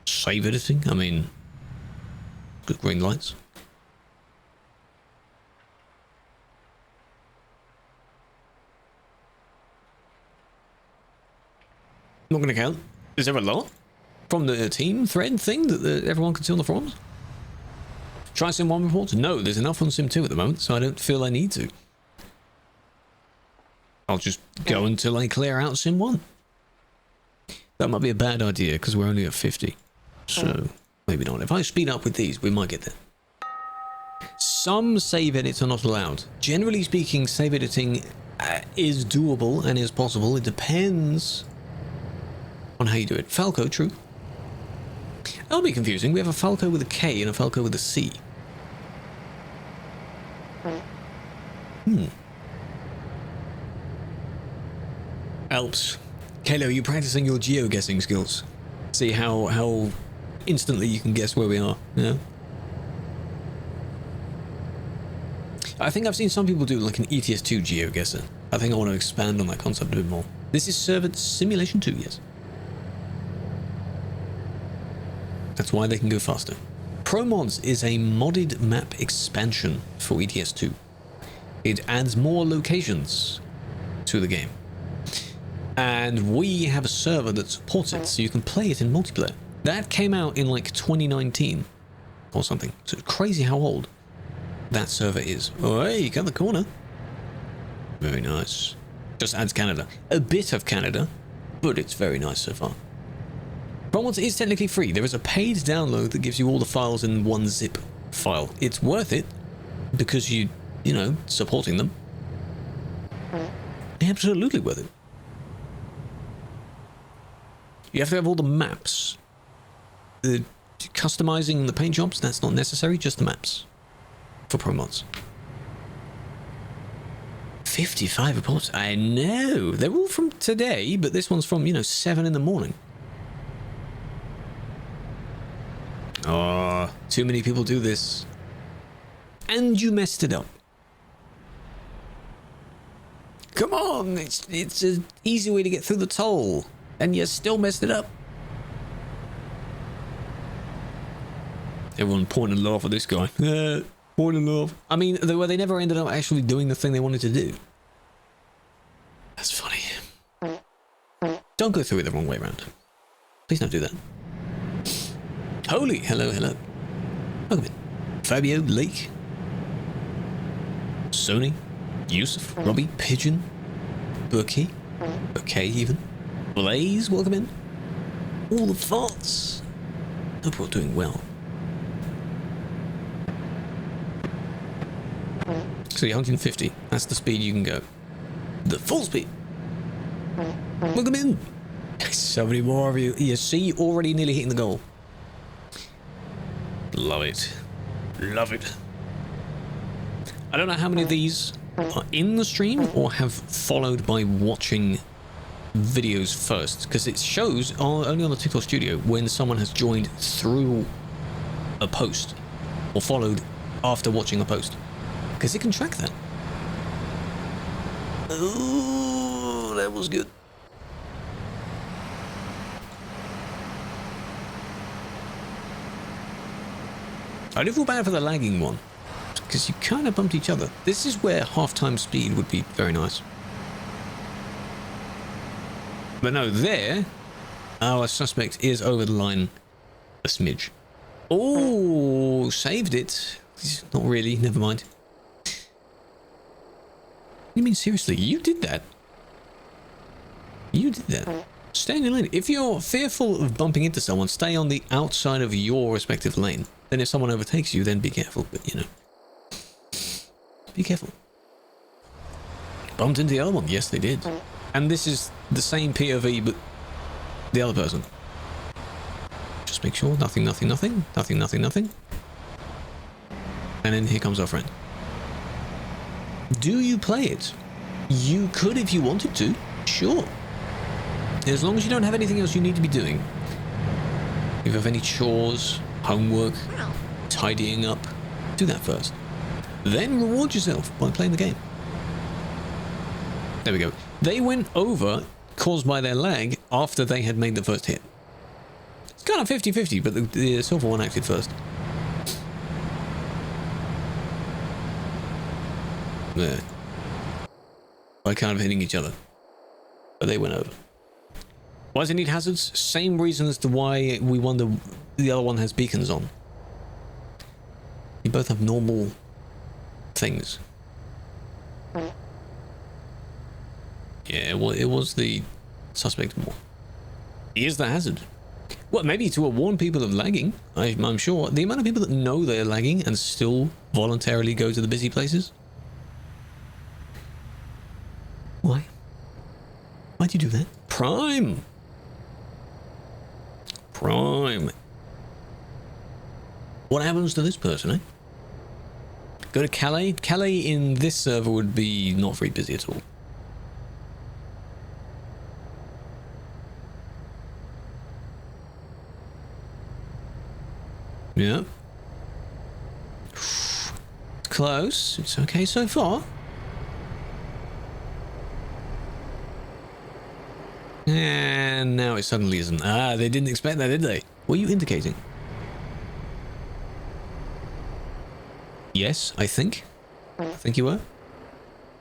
Save editing? I mean, good green lights. Not going to count. Is there a lot from the team thread thing that everyone can see on the forums? Try Sim 1 reports? No, there's enough on Sim 2 at the moment, so I don't feel I need to. I'll just go until I clear out Sim 1. That might be a bad idea because we're only at 50. So, maybe not. If I speed up with these, we might get there. Some save edits are not allowed. Generally speaking, save editing is doable and is possible. It depends on how you do it. Falco, true. That'll be confusing. We have a Falco with a K and a Falco with a C. Alps. Kalo, you practicing your geo-guessing skills? See how instantly you can guess where we are, yeah? I think I've seen some people do like an ETS2 geo-guesser. I think I want to expand on that concept a bit more. This is Servant Simulation 2, yes. That's why they can go faster. ProMods is a modded map expansion for ETS2. It adds more locations to the game. And we have a server that supports it, so you can play it in multiplayer. That came out in like 2019 or something. So it's crazy how old that server is. Oh, hey, you got the corner. Very nice. Just adds Canada. A bit of Canada, but it's very nice so far. ProMods is technically free. There is a paid download that gives you all the files in one zip file. It's worth it because you know, supporting them. Absolutely worth it. You have to have all the maps. The customizing the paint jobs, that's not necessary, just the maps for ProMods. 55 reports. I know. They're all from today, but this one's from, 7 in the morning. Oh, too many people do this. And you messed it up. Come on, it's an easy way to get through the toll. And you still messed it up. Everyone point and laugh at this guy. Point and laugh. I mean, they never ended up actually doing the thing they wanted to do. That's funny. Don't go through it the wrong way around. Please don't do that. Holy, hello. Welcome in. Fabio, Lake, Sony, Yusuf, Robbie, Pigeon, Burkey, okay even. Blaze, welcome in. All the thoughts. Hope we're doing well. So you're 150. That's the speed you can go. The full speed. Welcome in. So many more of you. You see, already nearly hitting the goal. Love it. Love it. I don't know how many of these are in the stream or have followed by watching videos first, because it shows only on the TikTok Studio when someone has joined through a post or followed after watching a post, because it can track that. Oh, that was good. I do feel bad for the lagging one, because you kind of bumped each other. This is where half-time speed would be very nice. But no, there, our suspect is over the line a smidge. Oh, saved it. Not really, never mind. You mean seriously, you did that? You did that. Stay in your lane. If you're fearful of bumping into someone, stay on the outside of your respective lane. Then if someone overtakes you, then be careful, but be careful. Bumped into the other one. Yes, they did. And this is the same POV, but the other person. Just make sure nothing. And then here comes our friend. Do you play it? You could if you wanted to. Sure. As long as you don't have anything else you need to be doing. If you have any chores, homework, tidying up, do that first. Then reward yourself by playing the game. There we go. They went over caused by their lag after they had made the first hit. It's kind of 50-50, but the silver one acted first. There. By kind of hitting each other. But they went over. Why does it need hazards? Same reason as to why we wonder the other one has beacons on. You both have normal things. Yeah, well, it was the suspect more. He is the hazard. Well, maybe to warn people of lagging. I'm sure. The amount of people that know they're lagging and still voluntarily go to the busy places. Why? Why'd you do that? Prime! Prime. What happens to this person, eh? Go to Calais. Calais in this server would be not very busy at all. Yeah. Close. It's okay so far. And now it suddenly isn't. Ah, they didn't expect that, did they? What are you indicating? Yes, I think. I think you were. I'm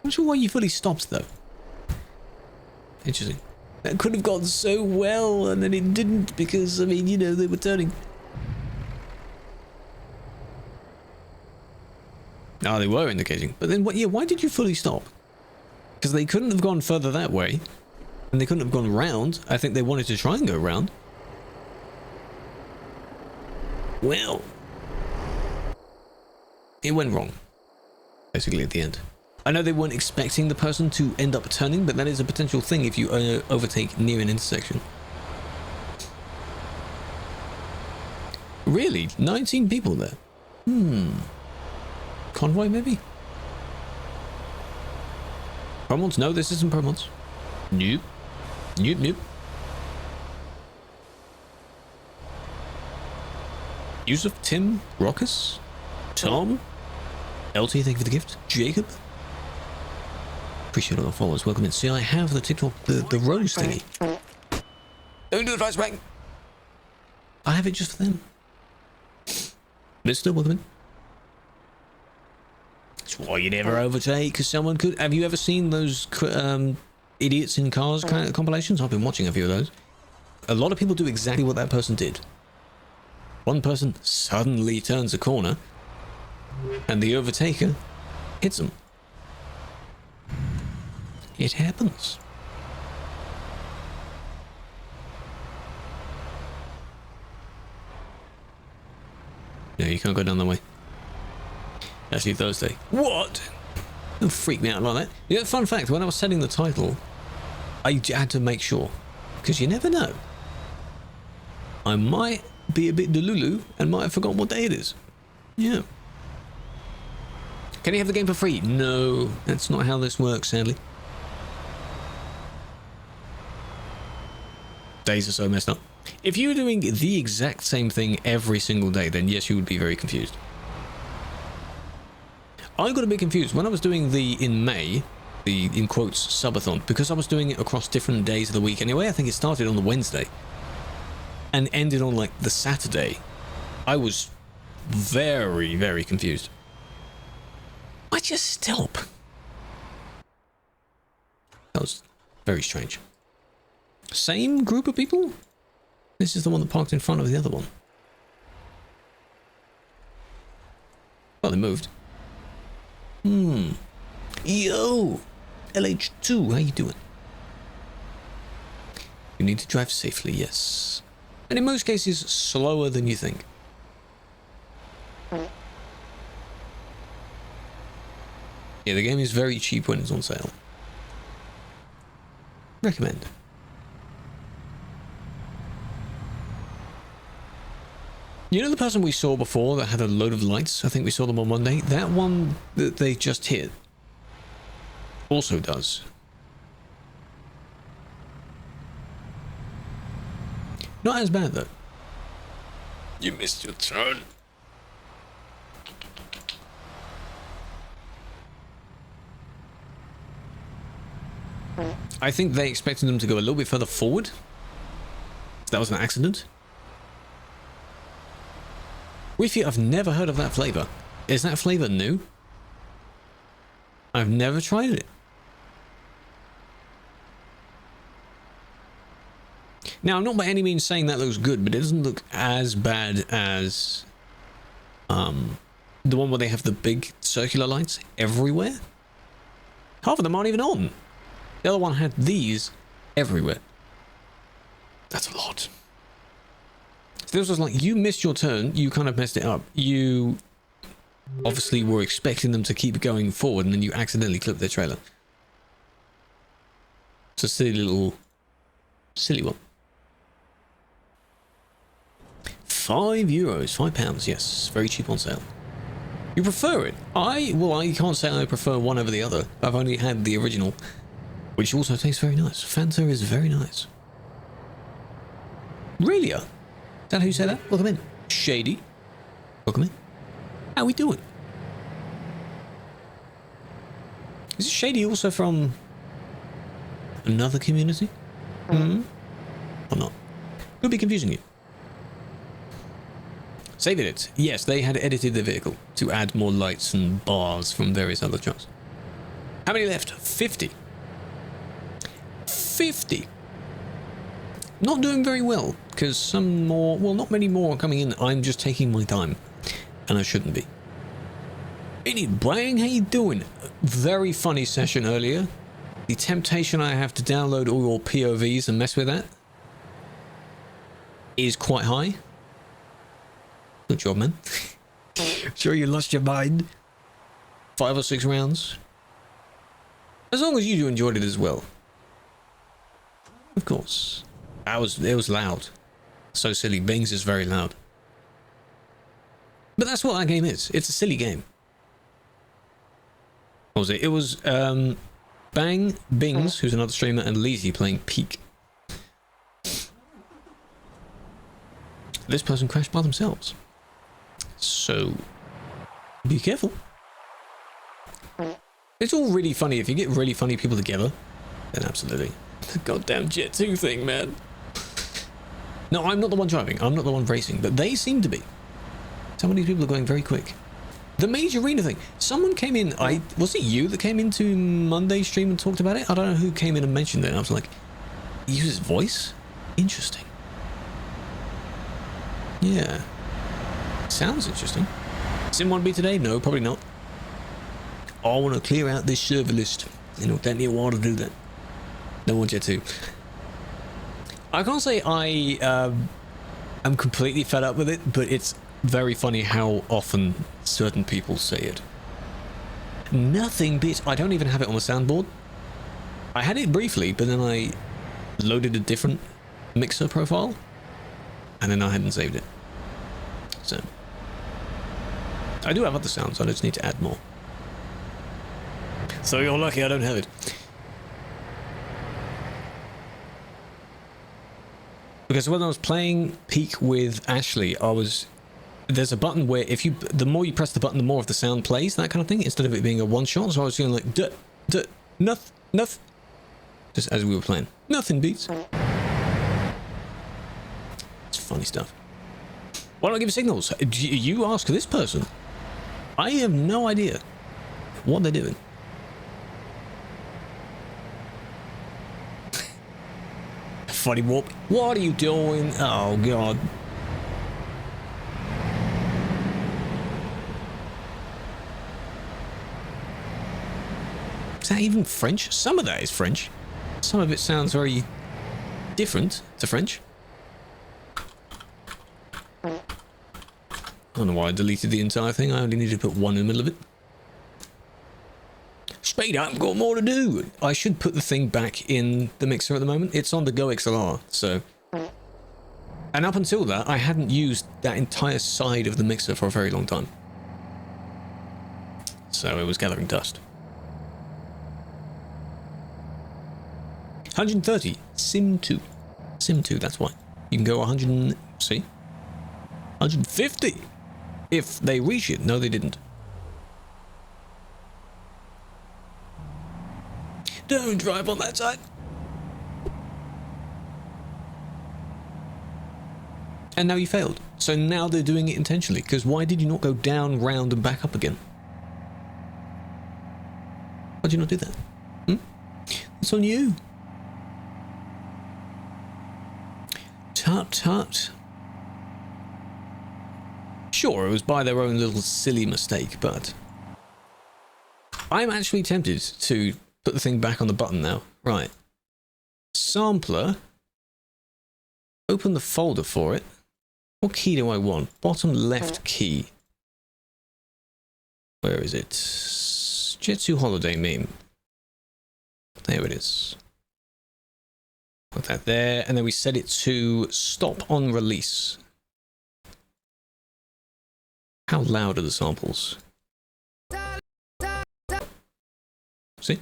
not sure why you fully stopped, though. Interesting. That could have gone so well, and then it didn't because, I mean, you know, they were turning. Ah, they were indicating. But then, what? Yeah, why did you fully stop? Because they couldn't have gone further that way. And they couldn't have gone round. I think they wanted to try and go round. Well, it went wrong. Basically at the end. I know they weren't expecting the person to end up turning, but that is a potential thing if you overtake near an intersection. Really? 19 people there? Convoy, maybe? Promons? No, this isn't Promons. Nope. Nope, nope. Yusuf, Tim, Rockus, Tom, LT, thank you for the gift. Jacob. Appreciate all the followers. Welcome in. See, I have the TikTok, the rose thingy. Don't do the price rank. I have it just for them. But it's still welcome in. That's why you never overtake, because someone could. Have you ever seen those idiots in cars kind of compilations? I've been watching a few of those. A lot of people do exactly what that person did. One person suddenly turns a corner, and the overtaker hits them. It happens. No, you can't go down that way. Actually, Thursday. What? Don't freak me out like that. Yeah, fun fact, when I was setting the title, I had to make sure. Because you never know. I might be a bit delulu and might have forgotten what day it is. Yeah. Can you have the game for free? No, that's not how this works, sadly. Days are so messed up. If you were doing the exact same thing every single day, then yes, you would be very confused. I got a bit confused when I was doing in May, the in quotes subathon, because I was doing it across different days of the week anyway. I think it started on the Wednesday and ended on like the Saturday. I was very, very confused. Why'd you stop? That was very strange. Same group of people? This is the one that parked in front of the other one. Well, they moved. Yo! LH2, how you doing? You need to drive safely, yes. And in most cases, slower than you think. Yeah, the game is very cheap when it's on sale. Recommend. You know the person we saw before that had a load of lights? I think we saw them on Monday. That one that they just hit also does. Not as bad though. You missed your turn. I think they expected them to go a little bit further forward. So that was an accident. Reefy, I've never heard of that flavor. Is that flavor new? I've never tried it. Now, I'm not by any means saying that looks good, but it doesn't look as bad as the one where they have the big circular lights everywhere. Half of them aren't even on. The other one had these everywhere. That's a lot. So this was like, you missed your turn, you kind of messed it up. You obviously were expecting them to keep going forward, and then you accidentally clipped their trailer. It's a silly one. €5, £5, yes, very cheap on sale. You prefer it? I can't say I prefer one over the other. I've only had the original, which also tastes very nice. Fanta is very nice. Really? Is that who you said that? Welcome in. Shady. Welcome in. How we doing? Is Shady also from another community? Or not? Could be confusing you. Save it. Yes, they had edited the vehicle to add more lights and bars from various other trucks. How many left? 50. 50. Not doing very well, because some more, well, not many more are coming in. I'm just taking my time, and I shouldn't be. Hey, Bang, how you doing? Very funny session earlier. The temptation I have to download all your POVs and mess with that is quite high. Good job, man. Sure you lost your mind. 5 or 6 rounds. As long as you enjoyed it as well. Of course. It was loud. So silly. Bings is very loud. But that's what that game is. It's a silly game. What was it? It was Bang, Bings, who's another streamer, and Leezy playing Peak. This person crashed by themselves. So, be careful. It's all really funny. If you get really funny people together, then absolutely. The goddamn Jet 2 thing, man. No, I'm not the one driving. I'm not the one racing, but they seem to be. Some of these people are going very quick. The Major Arena thing. Someone came in. Was it you that came into Monday's stream and talked about it? I don't know who came in and mentioned it. And I was like, he uses voice? Interesting. Yeah. Sounds interesting. Sim1B today? No, probably not. I want to clear out this server list. It'll take me a while to do that. No one Jet 2. I can't say I am completely fed up with it, but it's very funny how often certain people say it. Nothing beats... I don't even have it on the soundboard. I had it briefly, but then I loaded a different mixer profile, and then I hadn't saved it. So... I do have other sounds, I just need to add more. So you're lucky I don't have it. Because when I was playing Peak with Ashley, there's a button where the more you press the button, the more of the sound plays, that kind of thing, instead of it being a one shot. So I was going like, nuff, just as we were playing. Nothing beats. It's funny stuff. Why not give signals? You ask this person. I have no idea what they're doing. Funny warp. What are you doing? Oh, God. Is that even French? Some of that is French. Some of it sounds very different to French. I don't know why I deleted the entire thing. I only needed to put one in the middle of it. Speed up, got more to do. I should put the thing back in the mixer at the moment. It's on the Go XLR, so... And up until that, I hadn't used that entire side of the mixer for a very long time. So it was gathering dust. 130. Sim 2. Sim 2, that's why. You can go 100... See? 150! If they reach it. No, they didn't. Don't drive on that side. And now you failed. So now they're doing it intentionally. Because why did you not go down, round, and back up again? Why'd you not do that? It's on you. Tut tut. Sure, it was by their own little silly mistake, but I'm actually tempted to put the thing back on the button now. Right. Sampler. Open the folder for it. What key do I want? Bottom left key. Where is it? Jetsu Holiday meme. There it is. Put that there, and then we set it to stop on release. How loud are the samples? See?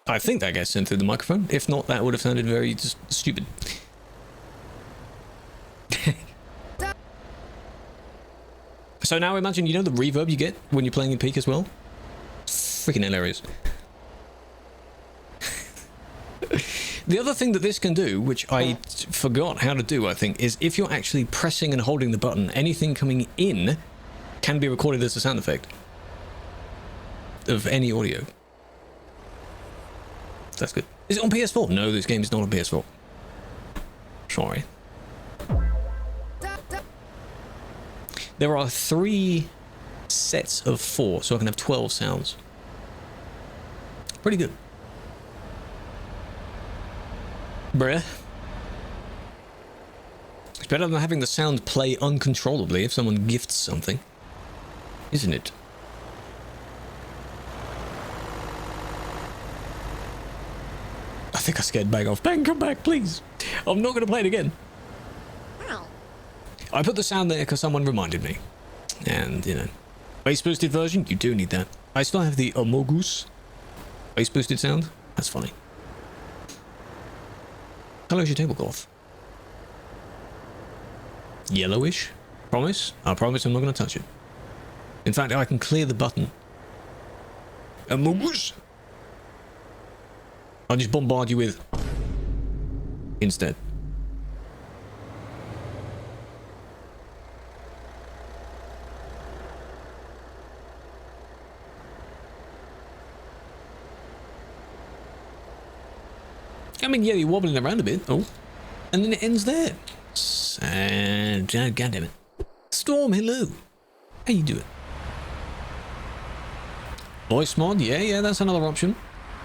I think that gets sent through the microphone. If not, that would have sounded very just stupid. So now imagine, you know the reverb you get when you're playing in peak as well? Freaking hilarious. The other thing that this can do, which I forgot how to do, I think, is if you're actually pressing and holding the button, anything coming in can be recorded as a sound effect of any audio. That's good. Is it on PS4? No, this game is not on PS4. Sorry. There are 3 sets of 4, so I can have 12 sounds. Pretty good. Bruh. It's better than having the sound play uncontrollably if someone gifts something, isn't it? I think I scared Bang off. Bang, come back, please. I'm not going to play it again. I put the sound there because someone reminded me. And, you know, bass boosted version, you do need that. I still have the Amogus bass boosted sound. That's funny. How's your tablecloth? Yellowish? Promise? I promise I'm not going to touch it. In fact, I can clear the button. Amogus! I'll just bombard you with instead. I mean, yeah, you're wobbling around a bit. Oh. And then it ends there. God damn it. Storm, hello. How you doing? Voice mod, yeah, that's another option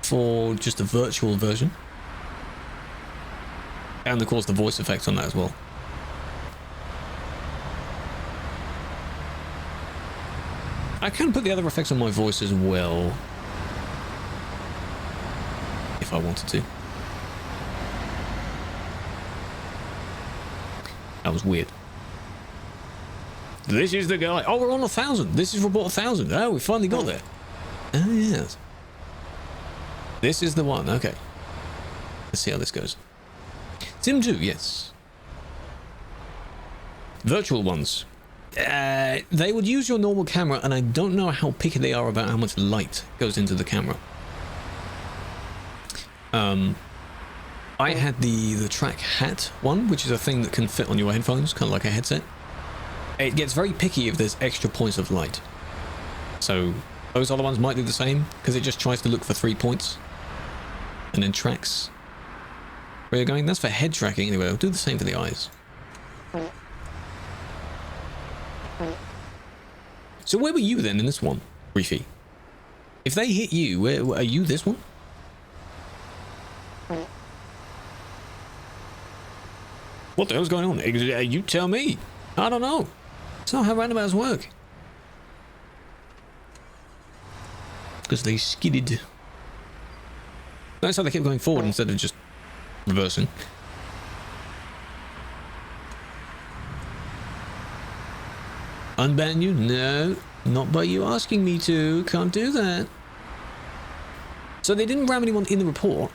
for just a virtual version. And of course the voice effects on that as well. I can put the other effects on my voice as well, if I wanted to. That was weird. This is the guy. Oh, we're on 1,000. This is report 1,000. Oh, we finally got there. Oh, yes. This is the one. Okay. Let's see how this goes. Sim 2, yes. Virtual ones. They would use your normal camera, and I don't know how picky they are about how much light goes into the camera. I had the track hat one, which is a thing that can fit on your headphones, kind of like a headset. It gets very picky if there's extra points of light. So those other ones might do the same, because it just tries to look for 3 points and then tracks where you're going. That's for head tracking anyway. I'll do the same for the eyes. So where were you then in this one, Reefy? If they hit you, where are you this one? What the hell's going on? You tell me. I don't know. It's not how roundabouts work. Because they skidded. That's how they kept going forward instead of just reversing. Unban you? No. Not by you asking me to. Can't do that. So they didn't ram anyone in the report.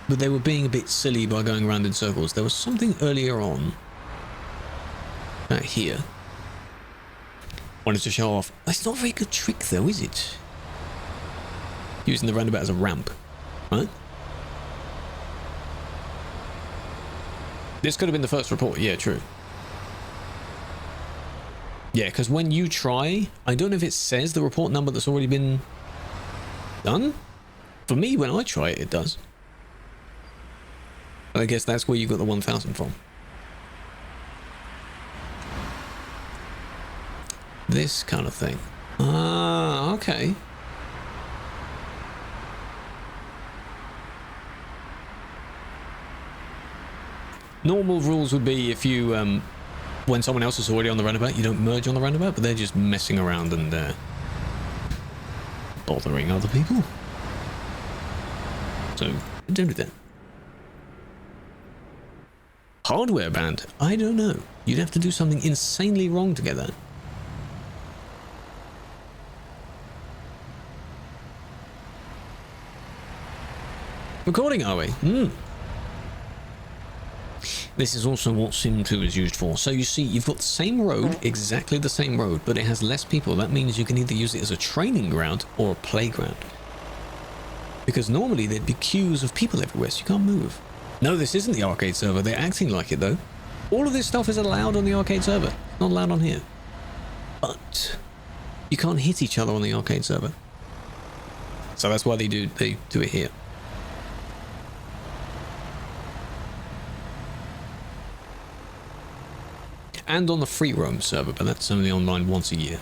But they were being a bit silly by going around in circles. There was something earlier on. Back here. Wanted to show off. That's not a very good trick though, is it? using the roundabout as a ramp, right? This could have been the first report. Yeah, true. Yeah, because when you try, I don't know if it says the report number that's already been done. For me, when I try it, it does. I guess that's where you got the 1000 from. This kind of thing. Ah, okay. Normal rules would be if you, when someone else is already on the roundabout, you don't merge on the roundabout, but they're just messing around and bothering other people. So, don't do that. Hardware banned? I don't know. You'd have to do something insanely wrong to get that. Recording, are we? This is also what Sim 2 is used for. So you see, you've got the same road, exactly the same road, but it has less people. That means you can either use it as a training ground or a playground. Because normally there'd be queues of people everywhere, so you can't move. No, this isn't the arcade server. They're acting like it, though. All of this stuff is allowed on the arcade server. Not allowed on here. But you can't hit each other on the arcade server. So that's why they do it here. And on the free roam server, but that's only online once a year.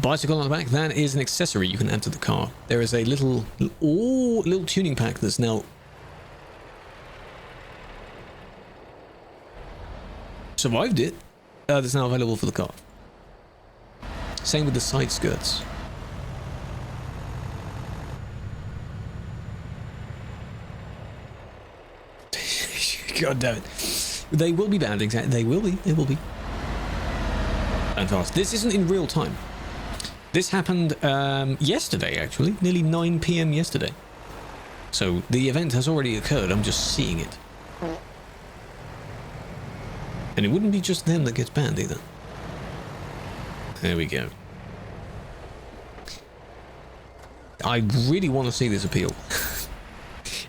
Bicycle on the back, that is an accessory you can add to the car. There is a little tuning pack that's now survived it. That's now available for the car. Same with the side skirts. God damn it. They will be banned, exactly. They will be. And fast. This isn't in real time. This happened yesterday, actually. Nearly 9 PM yesterday. So the event has already occurred. I'm just seeing it. And it wouldn't be just them that gets banned either. There we go. I really want to see this appeal.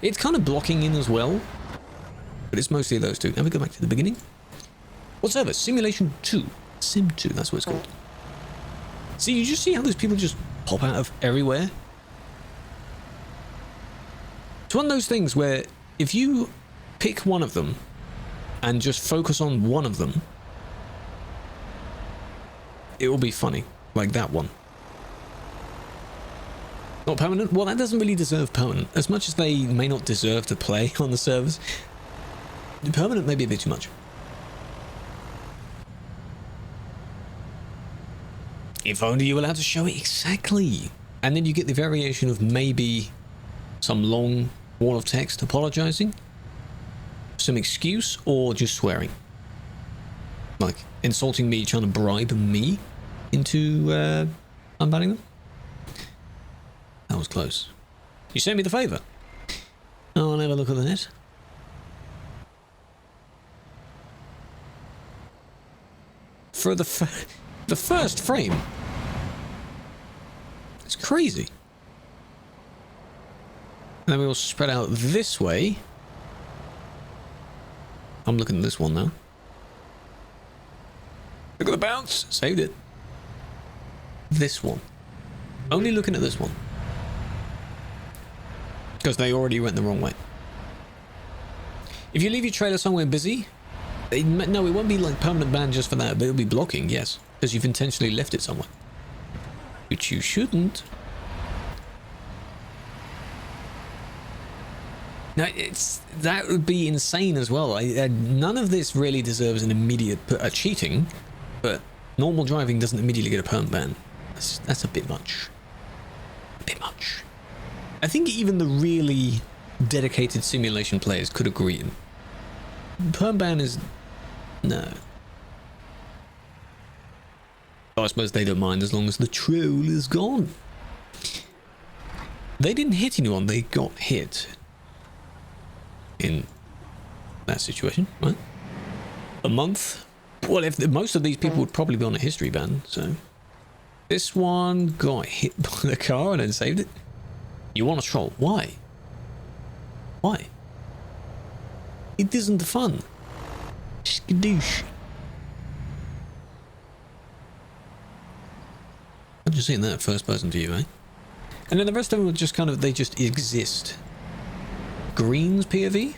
It's kind of blocking in as well. But it's mostly those two. Now we go back to the beginning. What server? Simulation 2. Sim 2, that's what it's called. See, you just see how those people just pop out of everywhere? It's one of those things where if you pick one of them and just focus on one of them, it will be funny. Like that one. Not permanent? Well, that doesn't really deserve permanent. As much as they may not deserve to play on the servers, permanent may be a bit too much. If only you were allowed to show it exactly. And then you get the variation of maybe some long wall of text apologizing, some excuse, or just swearing. Like insulting me, trying to bribe me into unbanning them. That was close. You sent me the favor. Oh, I'll never look at the net. For the first frame. It's crazy. And then we will spread out this way. I'm looking at this one now. Look at the bounce. Saved it. This one. Only looking at this one. Because they already went the wrong way. If you leave your trailer somewhere busy, no, it won't be like permanent ban just for that, but it'll be blocking, yes. Because you've intentionally left it somewhere. Which you shouldn't. Now, that would be insane as well. None of this really deserves an immediate cheating, but normal driving doesn't immediately get a perm ban. That's a bit much. A bit much. I think even the really dedicated simulation players could agree. Perm ban is... no. But I suppose they don't mind as long as the troll is gone. They didn't hit anyone, they got hit. In that situation, right? A month Well, if most of these people would probably be on a history ban, so... This one got hit by the car and then saved it. You want to troll? Why? Why? It isn't fun. Skadoosh. I'm just seeing that first person view, eh? And then the rest of them are just kind of, they just exist. Green's POV?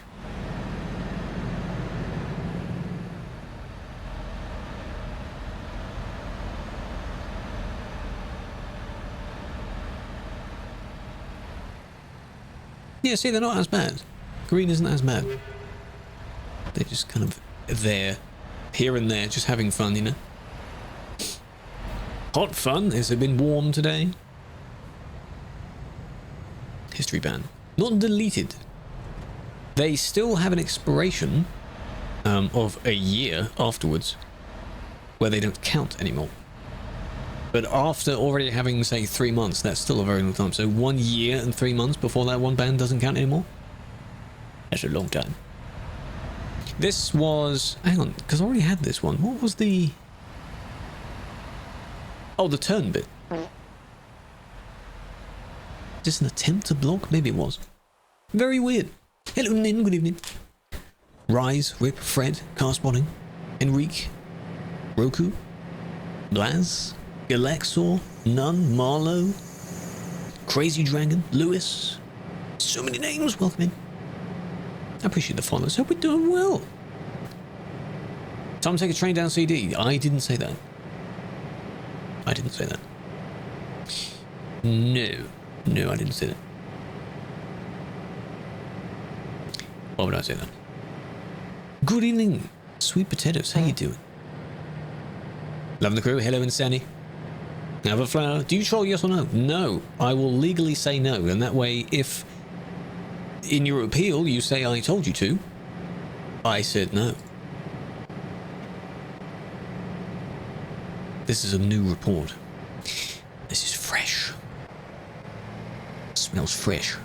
Yeah, see, they're not as bad. Green isn't as bad. They're just kind of there, here and there, just having fun, you know? Hot fun. Has it been warm today? History ban. Not deleted. They still have an expiration of a year afterwards where they don't count anymore. But after already having, say, 3 months, that's still a very long time. So 1 year and 3 months before that one ban doesn't count anymore? That's a long time. This was... Hang on, because I already had this one. What was the... Oh, the turn bit. Just an attempt to block? Maybe it was. Very weird. Hello, Nin. Good evening. Rise, Rip, Fred, Car Spotting, Enrique, Roku, Blaz, Galaxor, Nun, Marlowe, Crazy Dragon, Lewis. So many names. Welcome in. I appreciate the follows. Hope we're doing well. Time to take a train down CD. I didn't say that. I didn't say that. No, I didn't say that. Why would I say that? Good evening, sweet potatoes. How you doing? Loving the crew. Hello, Insanity. Have a flower. Do you troll, yes or no? No. I will legally say no, and that way, if in your appeal you say I told you to, I said no. This is a new report. This is fresh. Smells fresh.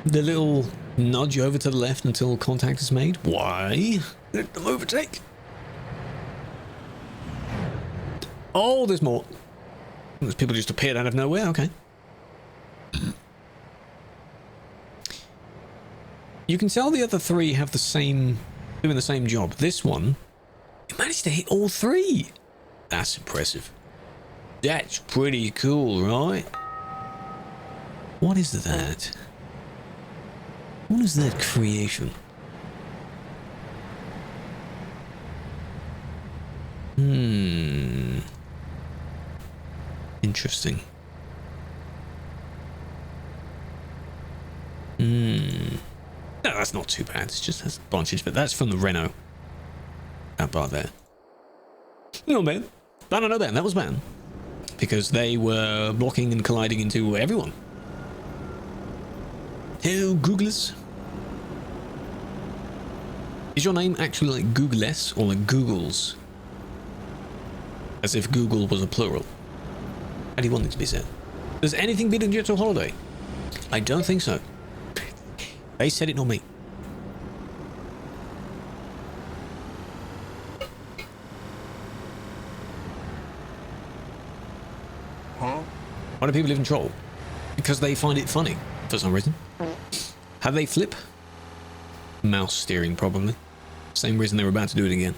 The little nudge over to the left until contact is made. Why? Let them overtake. Oh, there's more. There's people just appeared out of nowhere. Okay. You can tell the other three have the same, doing the same job. This one, you managed to hit all three. That's impressive. That's pretty cool, right? What is that? What is that creation? Interesting. No, that's not too bad. It's just has bunches, but that's from the Renault. That bar there. No, man. No, man. That was bad. Because they were blocking and colliding into everyone. Hello, Googlers. Is your name actually like Googless or like Googles? As if Google was a plural. How do you want it to be said? Does anything beat a digital holiday? I don't think so. They said it, not me. Huh? Why do people even troll? Because they find it funny, for some reason. Have they flip? Mouse steering, probably. Same reason they were about to do it again.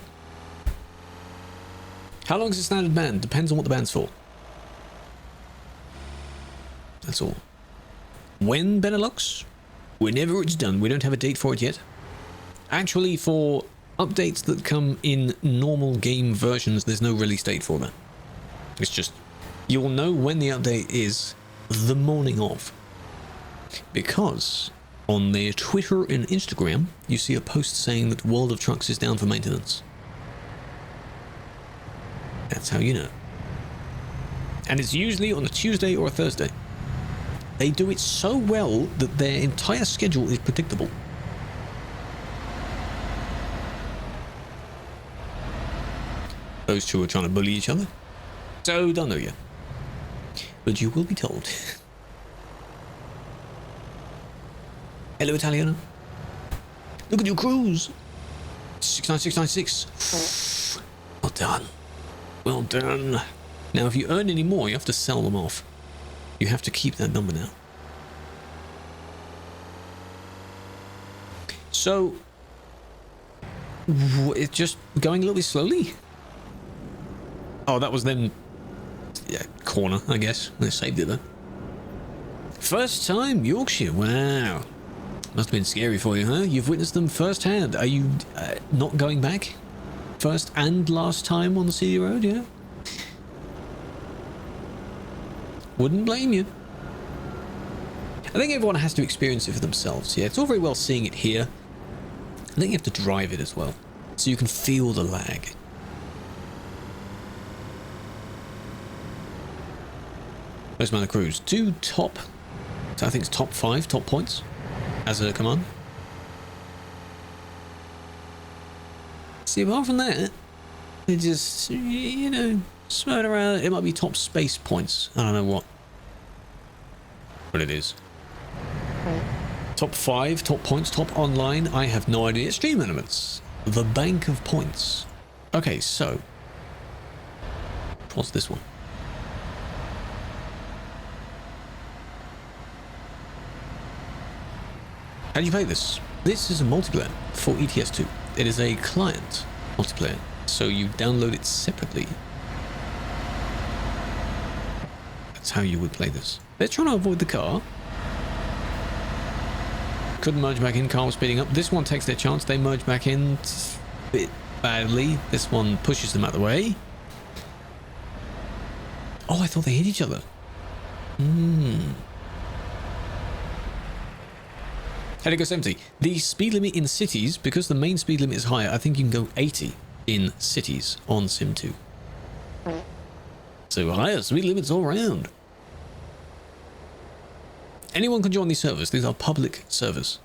How long is the standard ban? Depends on what the ban's for. That's all. When Benelux? Whenever it's done. We don't have a date for it yet. Actually, for updates that come in normal game versions, there's no release date for that. It's just, you'll know when the update is the morning of. Because on their Twitter and Instagram, you see a post saying that World of Trucks is down for maintenance. That's how you know. And it's usually on a Tuesday or a Thursday. They do it so well that their entire schedule is predictable. Those two are trying to bully each other. So, don't know yet. But you will be told. Hello, Italiano. Look at your cruise. 69696. Well done. Well done. Now, if you earn any more, you have to sell them off. You have to keep that number now. So, it's just going a little bit slowly. Oh, that was then... yeah, corner, I guess. They saved it, though. First time, Yorkshire. Wow. Must have been scary for you, huh? You've witnessed them firsthand. Are you not going back? First and last time on the CD road, yeah? Wouldn't blame you. I think everyone has to experience it for themselves, yeah? It's all very well seeing it here. I think you have to drive it as well, so you can feel the lag. Most amount of crews. 2 top, so I think it's top 5 top points as a command. See, apart from that, it just, you know, spread around. It might be top space points. I don't know what it is. Top 5 top points, top online. I have no idea. Stream elements. The bank of points. Okay, so what's this one? How do you play this? This is a multiplayer for ETS2. It is a client multiplayer, so you download it separately. That's how you would play this. They're trying to avoid the car. Couldn't merge back in, car was speeding up. This one takes their chance, they merge back in a bit badly. This one pushes them out of the way. Oh, I thought they hit each other. Headache 70. The speed limit in cities, because the main speed limit is higher, I think you can go 80 in cities on Sim 2. So higher speed limits all around. Anyone can join these servers. These are public servers.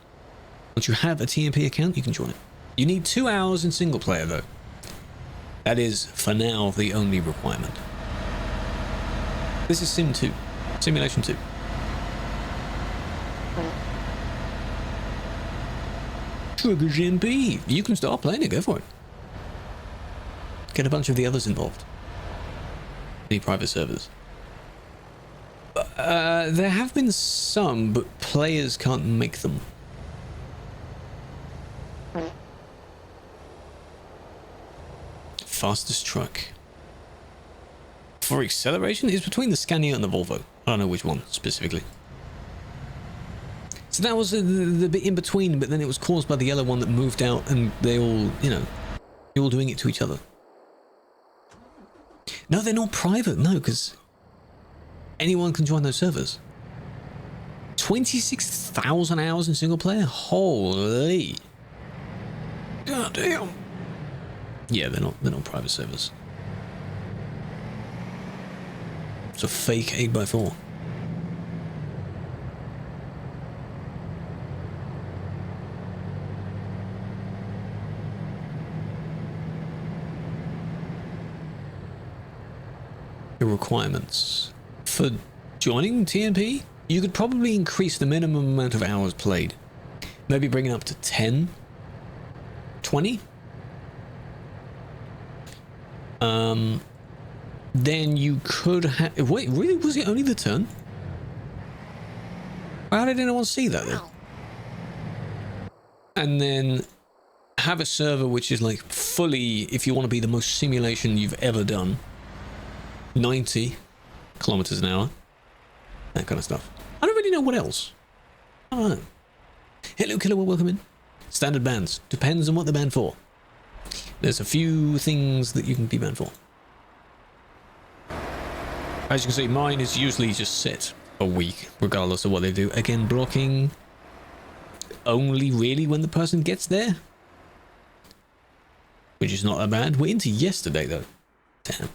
Once you have a TMP account, you can join it. You need 2 hours in single player, though. That is, for now, the only requirement. This is Sim 2. Simulation 2. TruckersMP. You can start playing it. Go for it. Get a bunch of the others involved. The private servers. There have been some, but players can't make them. Fastest truck. For acceleration, it's between the Scania and the Volvo. I don't know which one specifically. So that was the bit in between, but then it was caused by the yellow one that moved out, and they all, you know, you're all doing it to each other. No, they're not private, no, because anyone can join those servers. 26,000 hours in single player? Holy. God damn. Yeah, they're not private servers. It's a fake 8x4. The requirements for joining TNP, you could probably increase the minimum amount of hours played. Maybe bring it up to 10, 20. Then you could have... Wait, really? Was it only the turn? How did anyone see that then? And then have a server which is like fully, if you want to be the most simulation you've ever done, 90 kilometers an hour, that kind of stuff. I don't really know what else. I don't know. Hello, Killer, welcome in. Standard bans. Depends on what they're banned for. There's a few things that you can be banned for. As you can see, mine is usually just set a week, regardless of what they do. Again, blocking only really when the person gets there, which is not that bad. We're into yesterday, though. Damn.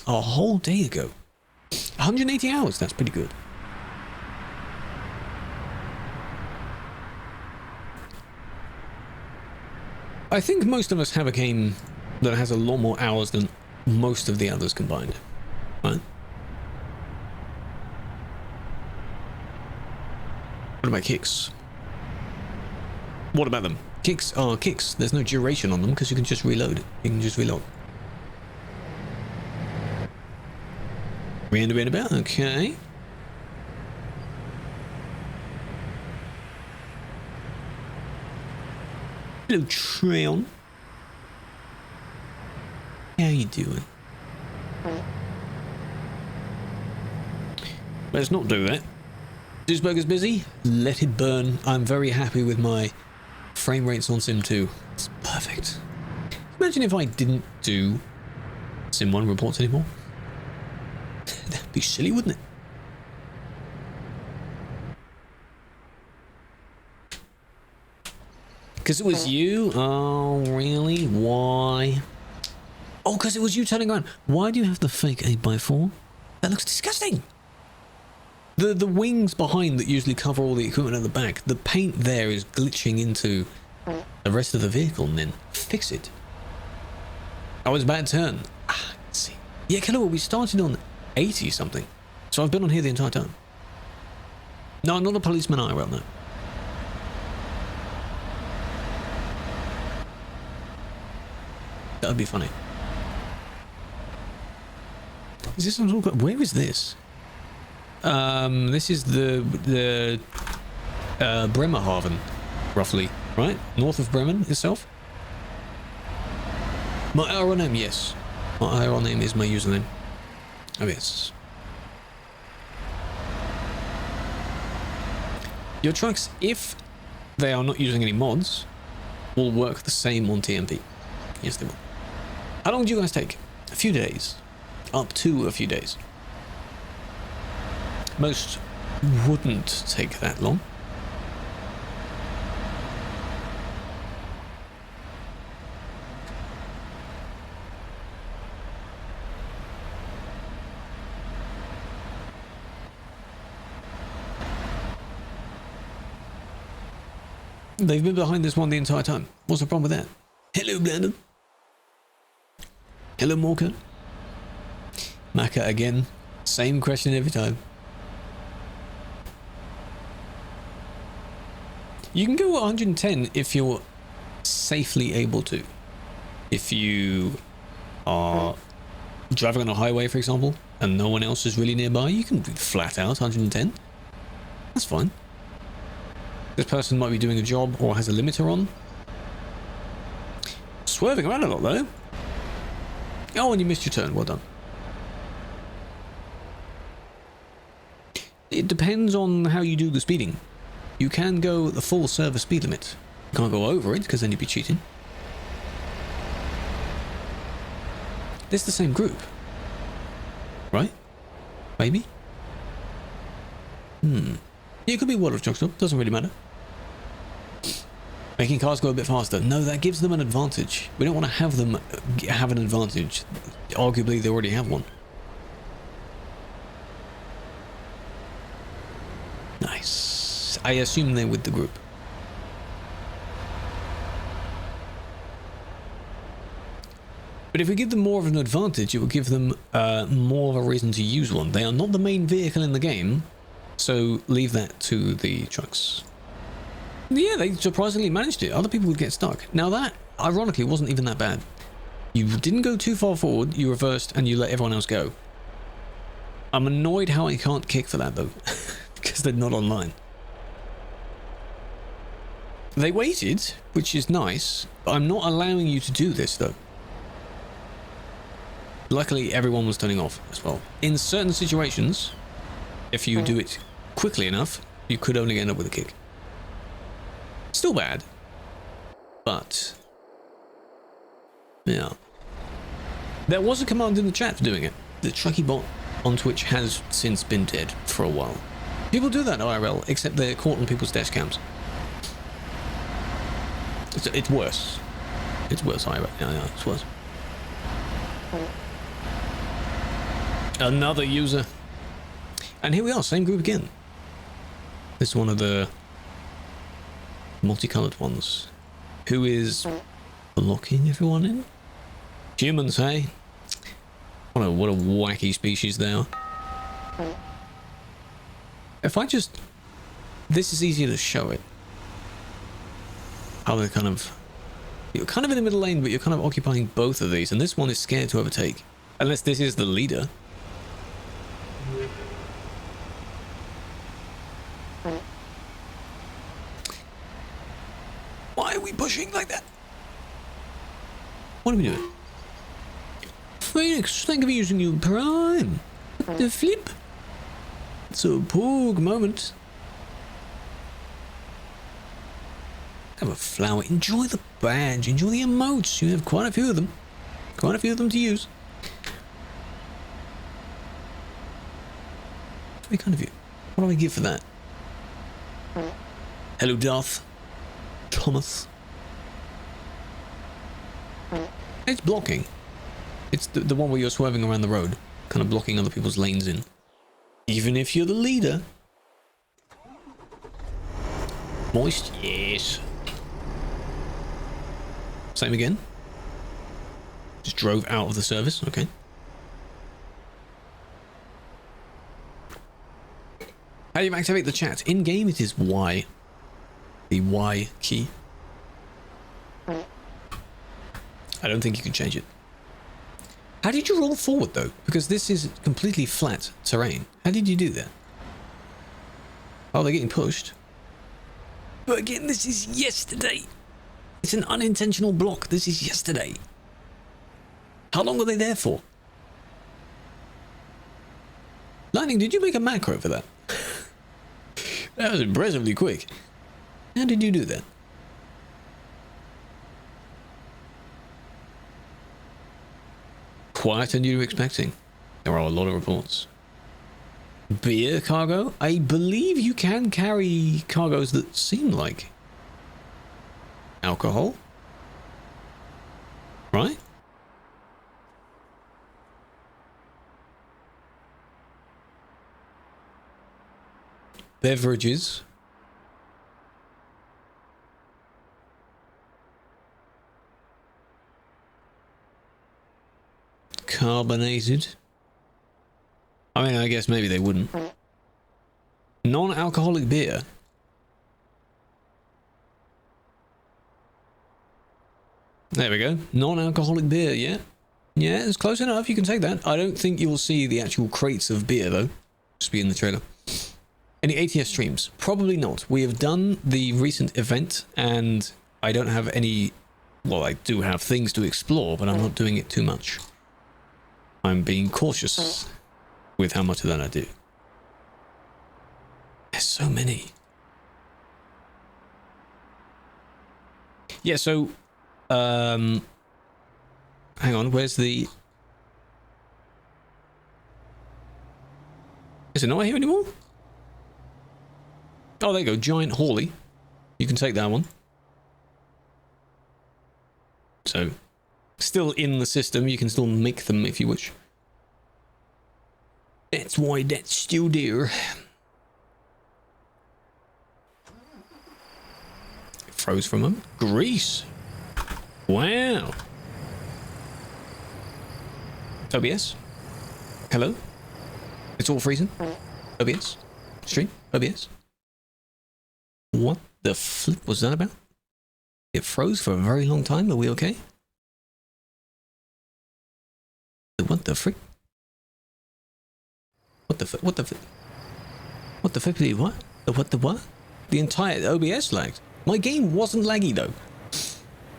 A whole day ago. 180 hours, that's pretty good. I think most of us have a game that has a lot more hours than most of the others combined. Right. What about kicks? What about them? Kicks are kicks. There's no duration on them because you can just reload. You can just reload. Roundabout, okay. Hello, Treon. How you doing? Let's not do that. Cheeseburger's busy. Let it burn. I'm very happy with my frame rates on Sim 2. It's perfect. Imagine if I didn't do Sim 1 reports anymore. That'd be silly, wouldn't it? Because it was you? Oh, really? Why? Oh, because it was you turning around. Why do you have the fake 8x4? That looks disgusting. The wings behind that usually cover all the equipment at the back, the paint there is glitching into the rest of the vehicle, and then fix it. Oh, it's a bad turn. Ah, let's see. Yeah, Keller, we started on 80 something. So I've been on here the entire time. No, I'm not a policeman IRL, no. That would be funny. Is this some sort of... Where is this? This is the Bremerhaven, roughly, right? North of Bremen itself. My IRL name, yes. My IRL name is my username. Oh, yes. Your trucks, if they are not using any mods, will work the same on TMP. Yes, they will. How long do you guys take? A few days. Up to a few days. Most wouldn't take that long. They've been behind this one the entire time. What's the problem with that? Hello, Brandon. Hello, Morka. Maka again. Same question every time. You can go 110 if you're safely able to. If you are driving on a highway, for example, and no one else is really nearby, you can be flat out 110. That's fine. This person might be doing a job or has a limiter on. Swerving around a lot, though. Oh, and you missed your turn. Well done. It depends on how you do the speeding. You can go the full service speed limit. You can't go over it because then you'd be cheating. This is the same group, right? Maybe. Yeah, it could be World of Truck Stop. Doesn't really matter. Making cars go a bit faster. No, that gives them an advantage. We don't want to have them have an advantage. Arguably, they already have one. Nice. I assume they're with the group. But if we give them more of an advantage, it will give them more of a reason to use one. They are not the main vehicle in the game, so leave that to the trucks. Yeah, they surprisingly managed it. Other people would get stuck. Now that, ironically, wasn't even that bad. You didn't go too far forward, you reversed, and you let everyone else go. I'm annoyed how I can't kick for that, though, because they're not online. They waited, which is nice, but I'm not allowing you to do this, though. Luckily, everyone was turning off as well. In certain situations, if you do it quickly enough, you could only end up with a kick. Still bad, but yeah. There was a command in the chat for doing it. The Trucky bot on Twitch has since been dead for a while. People do that IRL, except they're caught on people's dash cams. It's worse. It's worse IRL. Yeah, it's worse. Another user. And here we are, same group again. This is one of the multicolored ones. Who is blocking everyone in? Humans, hey? What a wacky species they are. If I just... This is easier to show it. How they're kind of... You're kind of in the middle lane, but you're kind of occupying both of these, and this one is scared to overtake. Unless this is the leader. Why are we pushing like that? What are we doing? Phoenix, thank you for using your prime. What the flip? It's a poog moment. Have a flower. Enjoy the badge. Enjoy the emotes. You have quite a few of them. Quite a few of them to use. Very kind of you. What do I give for that? Hello, Darth. Thomas. It's blocking. It's the one where you're swerving around the road, kind of blocking other people's lanes in. Even if you're the leader. Moist? Yes. Same again. Just drove out of the service. Okay. How do you activate the chat? In game, it is Y. The Y key. I don't think you can change it. How did you roll forward though? Because this is completely flat terrain. How did you do that? Oh, they're getting pushed. But again, this is yesterday. It's an unintentional block. This is yesterday. How long were they there for? Lightning, did you make a macro for that? That was impressively quick. How did you do that? Quieter than you were expecting. There are a lot of reports. Beer cargo? I believe you can carry cargoes that seem like alcohol. Right? Beverages. Carbonated. I mean, I guess maybe they wouldn't. Non-alcoholic beer. There we go. Non-alcoholic beer, yeah. Yeah, it's close enough. You can take that. I don't think you'll see the actual crates of beer, though. Just be in the trailer. Any ATS streams? Probably not. We have done the recent event, and I don't have any... Well, I do have things to explore, but I'm not doing it too much. I'm being cautious with how much of that I do. There's so many. Yeah, so... hang on, where's the... Is it not here anymore? Oh, there you go, Giant Hawley. You can take that one. So, still in the system, you can still make them if you wish. That's why that's still there. It froze for a moment. Greece. Wow. OBS. Hello. It's all freezing. OBS. Stream. OBS. What the flip was that about? It froze for a very long time. Are we okay? What the frick? What the what the what the flip? What? What the what? The entire OBS lagged. My game wasn't laggy though.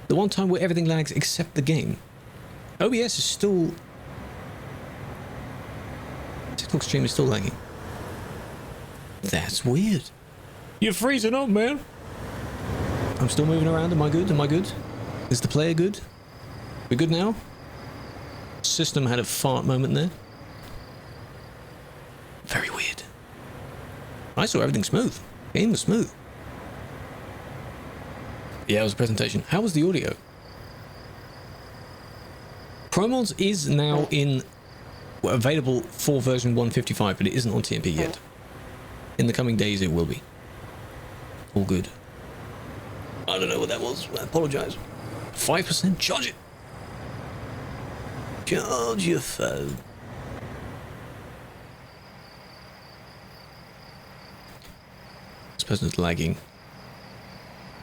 The one time where everything lags except the game. OBS is still... TikTok stream is still lagging. That's weird. You're freezing up, man. I'm still moving around. Am I good? Am I good? Is the player good? We good now? System had a fart moment there. Very weird. I saw everything smooth. Game was smooth. Yeah, it was a presentation. How was the audio? ProMods is now available for version 155, but it isn't on TMP yet. In the coming days, it will be. All good. I don't know what that was. I apologize. 5%? Charge it! Charge your phone. person's lagging.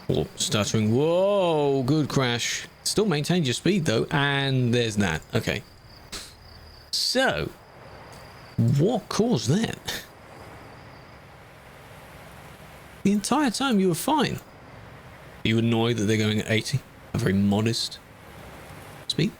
Or stuttering. Whoa, good crash. Still maintained your speed though, and there's that. Okay. So, what caused that? The entire time you were fine. Are you annoyed that they're going at 80? A very modest speed?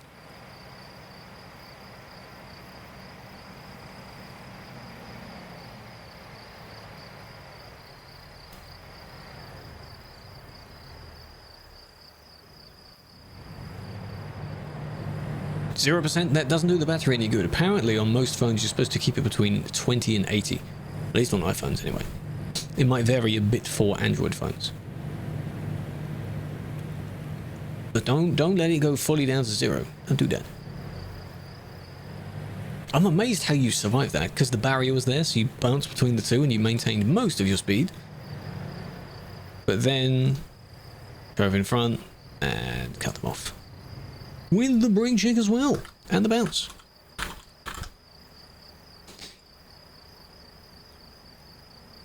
%, that doesn't do the battery any good. Apparently on most phones you're supposed to keep it between 20 and 80. At least on iPhones anyway. It might vary a bit for Android phones. But don't let it go fully down to 0. Don't do that. I'm amazed how you survived that, because the barrier was there, so you bounced between the two and you maintained most of your speed. But then drove in front and cut them off. With the brake check as well, and the bounce.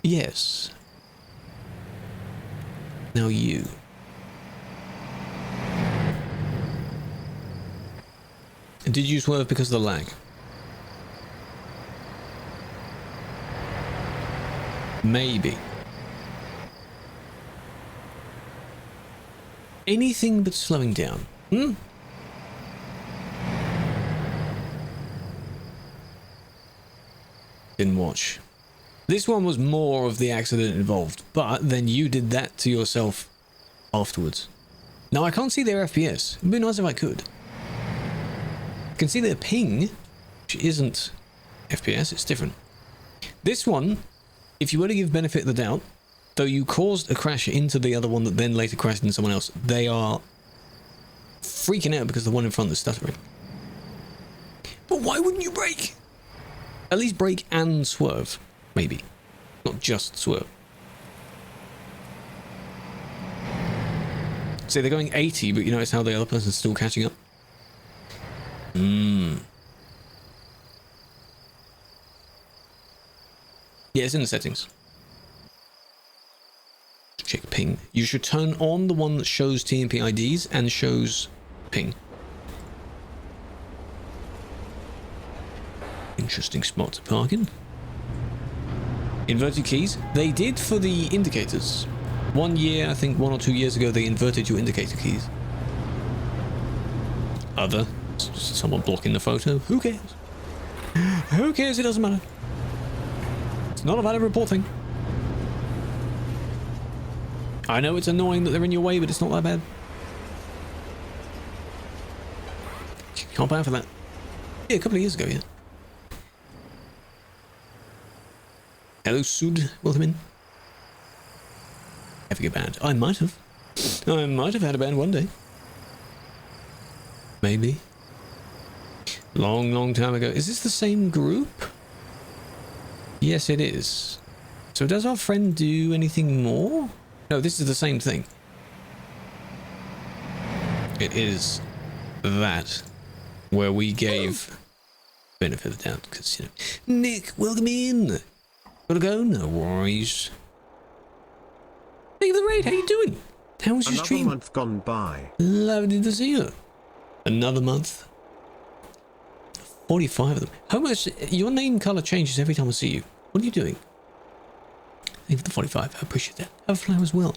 Yes. Now you. Did you swerve because of the lag? Maybe. Anything but slowing down. Didn't watch. This one was more of the accident involved, but then you did that to yourself afterwards. Now I can't see their FPS. It'd be nice if I could. I can see their ping, which isn't FPS, it's different. This one, if you were to give benefit of the doubt, though you caused a crash into the other one that then later crashed into someone else, they are freaking out because the one in front is stuttering. But why wouldn't you brake? At least brake and swerve, maybe. Not just swerve. So they're going 80, but you notice how the other person's still catching up? Yeah, it's in the settings. Check ping. You should turn on the one that shows TMP IDs and shows ping. Interesting spot to park in. Inverted keys. They did for the indicators. 1 year, I think 1 or 2 years ago, they inverted your indicator keys. Other. It's just someone blocking the photo. Who cares? Who cares? It doesn't matter. It's not a valid report thing. I know it's annoying that they're in your way, but it's not that bad. Can't buy for that. Yeah, a couple of years ago, yeah. Hello, Sud. Welcome in. Having a band. I might have. I might have had a band one day. Maybe. Long, long time ago. Is this the same group? Yes, it is. So does our friend do anything more? No, this is the same thing. It is that where we gave benefit of the doubt because, you know, Nick, welcome in. Gotta go? No worries. Thank you for the raid. How you doing? How was your stream? Another month gone by. Lovely to see you. Another month. 45 of them. How much? Your name color changes every time I see you. What are you doing? Thank you for the 45. I appreciate that. Have a flower as well.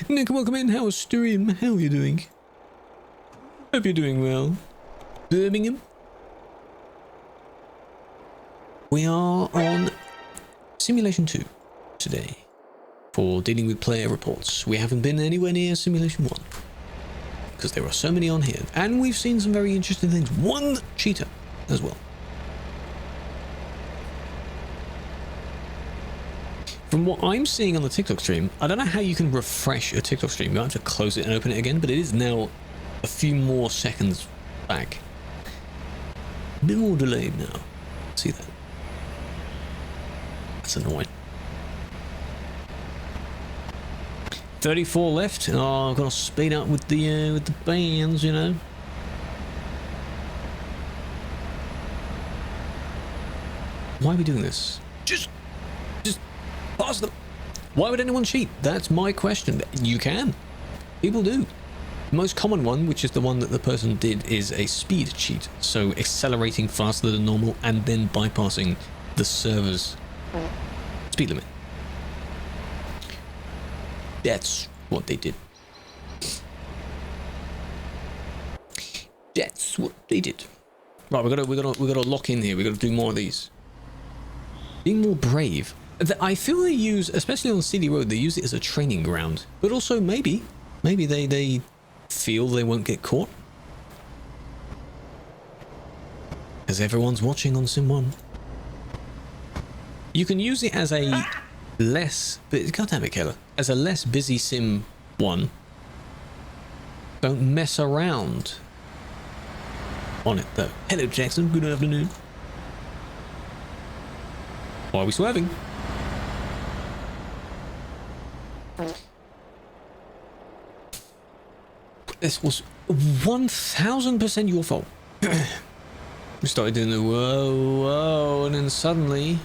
Nick, welcome in. How's stream? How are you doing? Hope you're doing well. Birmingham. We are on Simulation 2 today for dealing with player reports. We haven't been anywhere near Simulation 1 because there are so many on here, and we've seen some very interesting things. One cheetah as well. From what I'm seeing on the TikTok stream, I don't know how you can refresh a TikTok stream. You have to close it and open it again, but it is now a few more seconds back. A bit more delayed now. See that? That's annoying. 34 left. Oh, I've got to speed up with the bands, you know. Why are we doing this? Just pass them. Why would anyone cheat? That's my question. You can. People do. The most common one, which is the one that the person did, is a speed cheat. So accelerating faster than normal and then bypassing the server's speed limit. That's what they did. That's what they did. Right, we gotta lock in here. We gotta do more of these. Being more brave. I feel they use, especially on CD Road, they use it as a training ground. But also maybe they feel they won't get caught. Because everyone's watching on Sim 1. You can use it as a less, but goddamn it, Keller, as a less busy Sim 1. Don't mess around on it though. Hello Jackson, good afternoon. Why are we swerving? This was 1000% your fault. We started doing the whoa, and then suddenly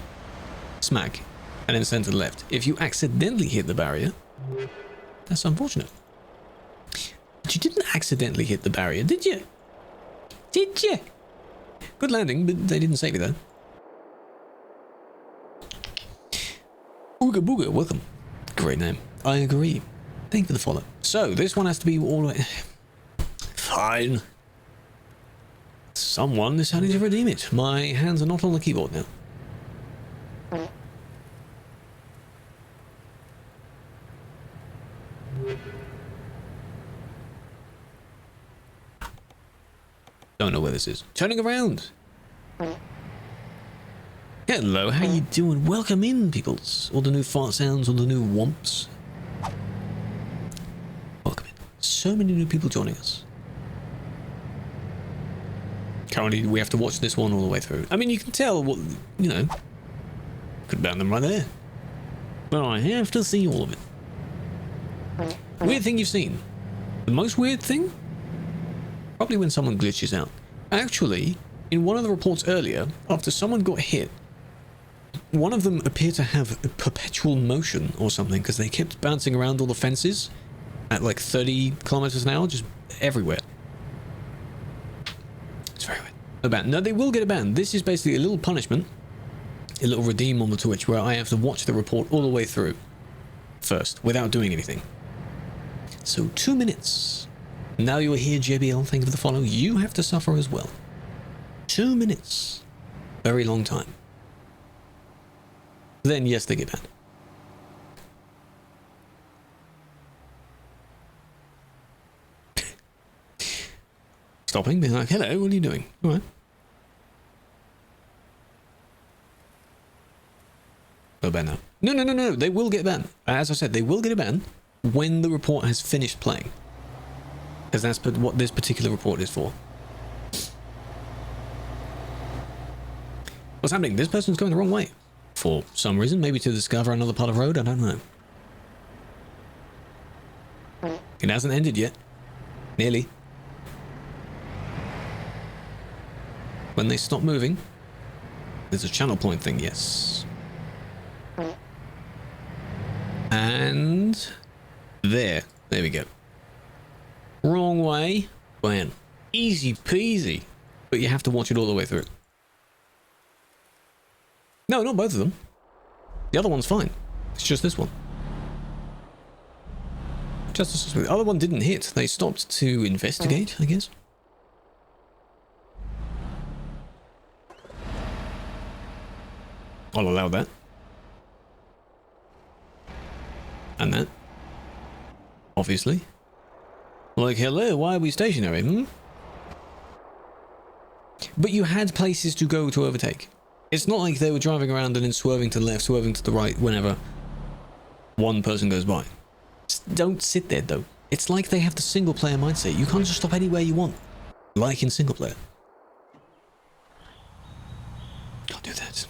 smack, and then center left. If you accidentally hit the barrier, that's unfortunate. But you didn't accidentally hit the barrier, did you? Did you? Good landing, but they didn't save you though. Ooga Booga, welcome. Great name. I agree. Thank you for the follow. So, this one has to be all the way... Fine. Someone is having to redeem it. My hands are not on the keyboard now. Don't know where this is. Turning around. Hello, how you doing? Welcome in, peoples. All the new fart sounds, all the new womps. Welcome in. So many new people joining us. Currently, we have to watch this one all the way through. I mean, you can tell what, you know, could ban them right there. But I have to see all of it. Weird thing you've seen. The most weird thing? Probably when someone glitches out. Actually, in one of the reports earlier, after someone got hit, one of them appeared to have a perpetual motion or something because they kept bouncing around all the fences at like 30 kilometers an hour, just everywhere. It's very weird. No ban. No, they will get a ban. This is basically a little punishment, a little redeem on the Twitch where I have to watch the report all the way through first without doing anything. So 2 minutes. Now you are here, JBL. Thank you for the follow. You have to suffer as well. 2 minutes. Very long time. Then, yes, they get banned. Stopping, being like, hello, what are you doing? All right. No ban now. No. They will get banned. As I said, they will get a ban when the report has finished playing. Because that's what this particular report is for. What's happening? This person's going the wrong way. For some reason, maybe to discover another part of road, I don't know. It hasn't ended yet. Nearly. When they stop moving, there's a channel point thing, yes. And there we go. Wrong way. Man, easy peasy. But you have to watch it all the way through. No, not both of them. The other one's fine. It's just this one. Just the other one didn't hit. They stopped to investigate, I guess. I'll allow that. And that. Obviously. Like, hello, why are we stationary? Hmm? But you had places to go to overtake. It's not like they were driving around and then swerving to the left, swerving to the right whenever one person goes by. Just don't sit there, though. It's like they have the single player mindset. You can't just stop anywhere you want, like in single player. Can't do that.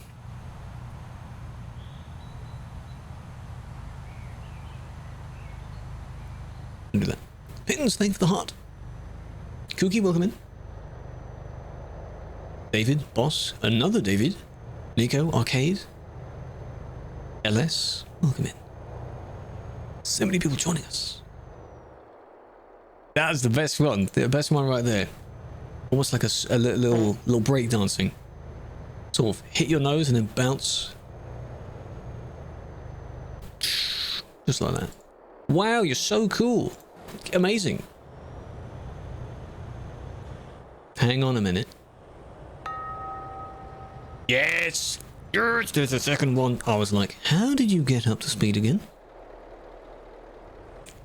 Don't do that. Pittons, thanks for the heart. Kooky, welcome in. David, Boss, another David. Nico, Arcade. LS, welcome in. So many people joining us. That's the best one. The best one right there. Almost like a little break dancing. Sort of hit your nose and then bounce. Just like that. Wow, you're so cool. Amazing. Hang on a minute. Yes! Yes! There's a second one. I was like, how did you get up to speed again?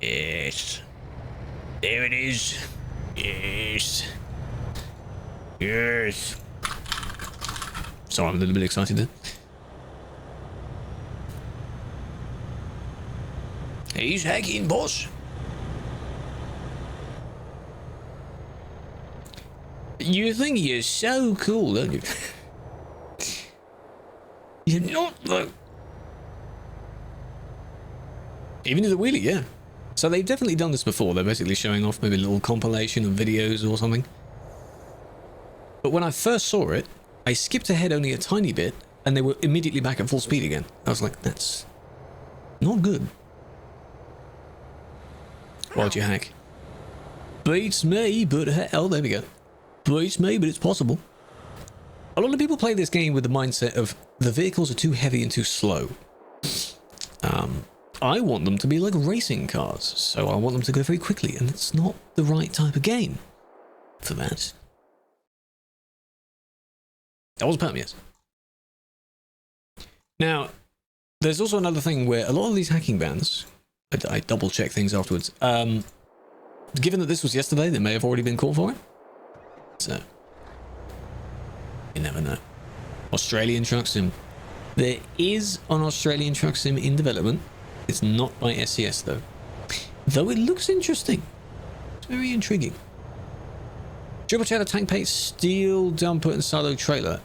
Yes. There it is. Yes. Yes. Sorry, I'm a little bit excited there. He's hacking, boss. You think you're so cool, don't you? You're not, though. Even to the wheelie, yeah. So they've definitely done this before. They're basically showing off maybe a little compilation of videos or something. But when I first saw it, I skipped ahead only a tiny bit, and they were immediately back at full speed again. I was like, that's not good. Why'd you hack? Beats me, but hell, there we go. Beats me, but it's possible. A lot of people play this game with the mindset of the vehicles are too heavy and too slow. I want them to be like racing cars, so I want them to go very quickly, and it's not the right type of game for that. That was perm, yes. Now, there's also another thing where a lot of these hacking bans, I double check things afterwards. Given that this was yesterday, they may have already been caught for it. So, you never know. Australian Truck Sim. There is an Australian Truck Sim in development. It's not by SCS though. Though it looks interesting. It's very intriguing. Triple Cheddar Tank Paint, Steel Dumper and Silo Trailer.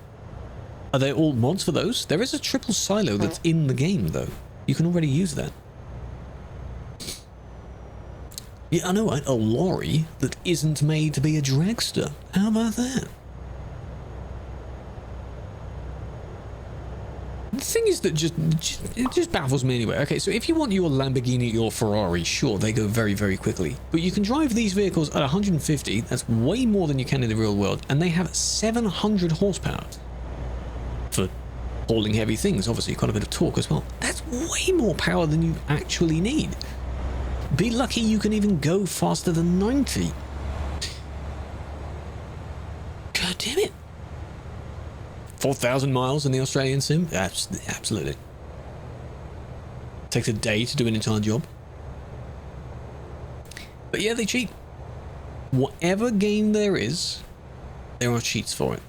Are they all mods for those? There is a triple silo that's in the game though. You can already use that. Yeah, I know, right? A lorry that isn't made to be a dragster. How about that? The thing is that it just baffles me anyway. Okay, so if you want your Lamborghini or Ferrari, sure, they go very, very quickly. But you can drive these vehicles at 150, that's way more than you can in the real world, and they have 700 horsepower. For hauling heavy things, obviously, quite a bit of torque as well. That's way more power than you actually need. Be lucky you can even go faster than 90. God damn it. 4,000 miles in the Australian sim? Absolutely. Takes a day to do an entire job. But yeah, they cheat. Whatever game there is, there are cheats for it.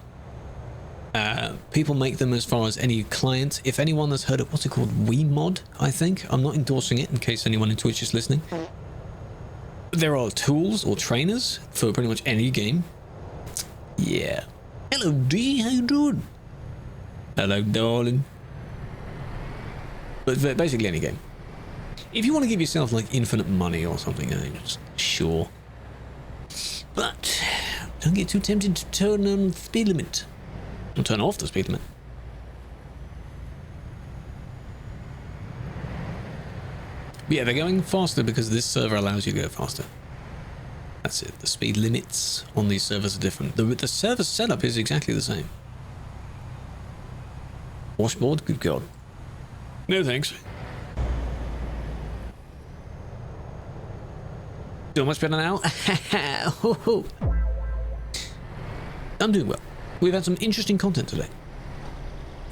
People make them as far as any client. If anyone has heard of, what's it called? WeMod, I think. I'm not endorsing it in case anyone in Twitch is listening. There are tools or trainers for pretty much any game. Yeah. Hello, D. How you doing? Hello, darling. But basically any game. If you want to give yourself like infinite money or something, just sure. But don't get too tempted to turn on the speed limit. Or turn off the speed limit. But yeah, they're going faster because this server allows you to go faster. That's it. The speed limits on these servers are different. The server setup is exactly the same. Washboard? Good God. No thanks. Doing much better now? I'm doing well. We've had some interesting content today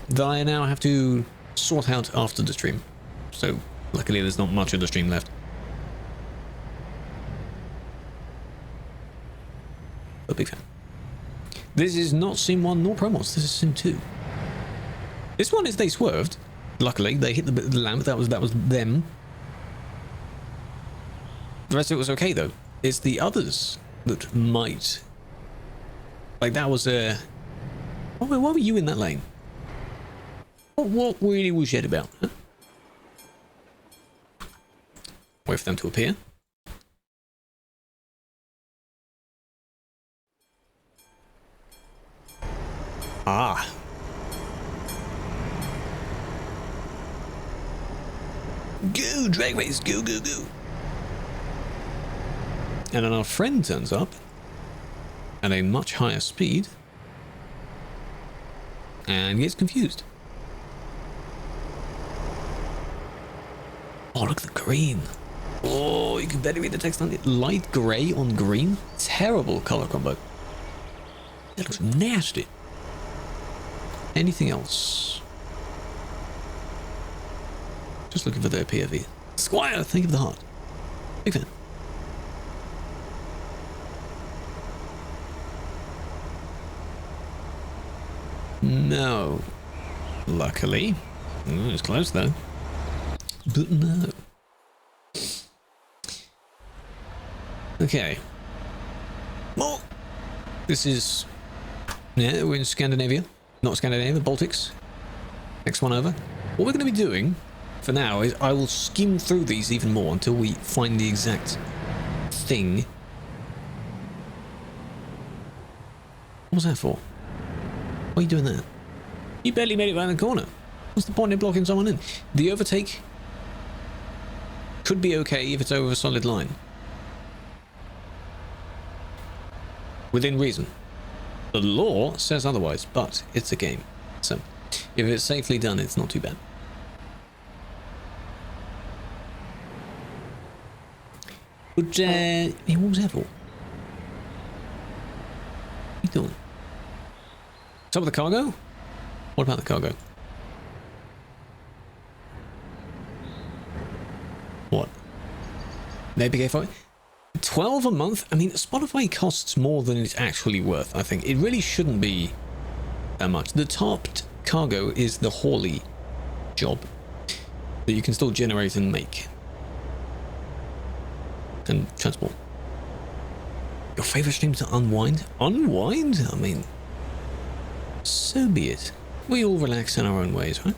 that I now have to sort out after the stream. So, luckily there's not much of the stream left. A big fan. This is not Sim 1 nor Promos, this is Sim 2. This one is they swerved. Luckily, they hit the lamp, that was them. The rest of it was okay though. It's the others that might... Like that was a... Why were you in that lane? What really was it about? Huh? Wait for them to appear. Ah. Go, drag race, go, go, go. And then our friend turns up at a much higher speed and gets confused. Oh, look at the green. Oh, you can better read the text on it. Light grey on green. Terrible color combo. That looks nasty. Anything else? Just looking for their POV. Squire, think of the heart. Big fan. No. Luckily. It's close though. But no. Okay. Well, this is... Yeah, we're in Scandinavia. Not Scandinavia, Baltics. Next one over. What we're going to be doing for now is I will skim through these even more until we find the exact thing. What was that for? Why are you doing that? You barely made it around the corner. What's the point in blocking someone in? The overtake could be okay if it's over a solid line. Within reason. The law says otherwise, but it's a game. So, if it's safely done, it's not too bad. But, what was that for? What are you doing? Top of the cargo? What about the cargo? What? Maybe go for it? 12 a month? I mean, Spotify costs more than it's actually worth, I think. It really shouldn't be that much. The topped cargo is the Hawley job that you can still generate and make. And transport. Your favorite stream to unwind? Unwind? I mean, so be it. We all relax in our own ways, right?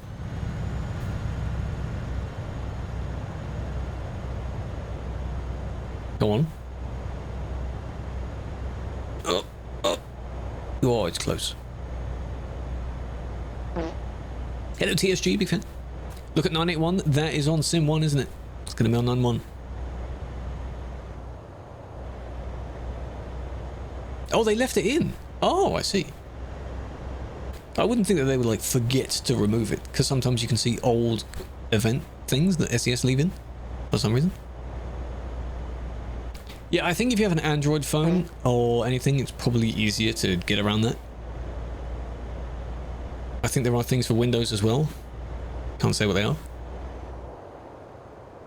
Go on. Oh, oh. Oh, it's close. Hello, TSG, big fan. Look at 981. That is on Sim 1, isn't it? It's going to be on 91. Oh, they left it in. Oh, I see. I wouldn't think that they would, like, forget to remove it, because sometimes you can see old event things that SES leave in for some reason. Yeah, I think if you have an Android phone or anything, it's probably easier to get around that. I think there are things for Windows as well. Can't say what they are.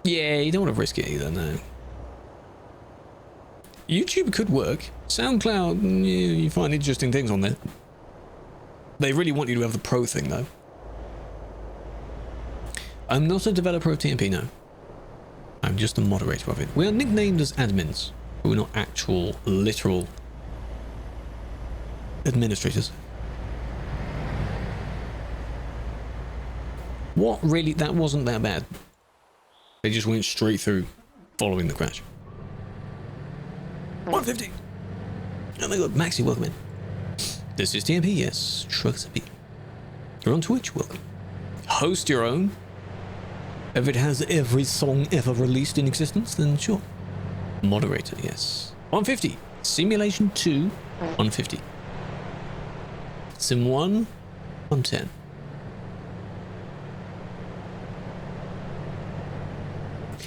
Yeah, you don't want to risk it either, no. YouTube could work. SoundCloud, yeah, you find interesting things on there. They really want you to have the pro thing, though. I'm not a developer of TMP, no. I'm just a moderator of it. We are nicknamed as admins, but we're not actual, literal administrators. What really? That wasn't that bad. They just went straight through following the crash. 150! Oh my god, Maxi, welcome in. This is TMP, yes. TruckersMP. You're on Twitch, welcome. Host your own. If it has every song ever released in existence, then sure. Moderator, yes. 150. Simulation 2, 150. Sim 1, 110.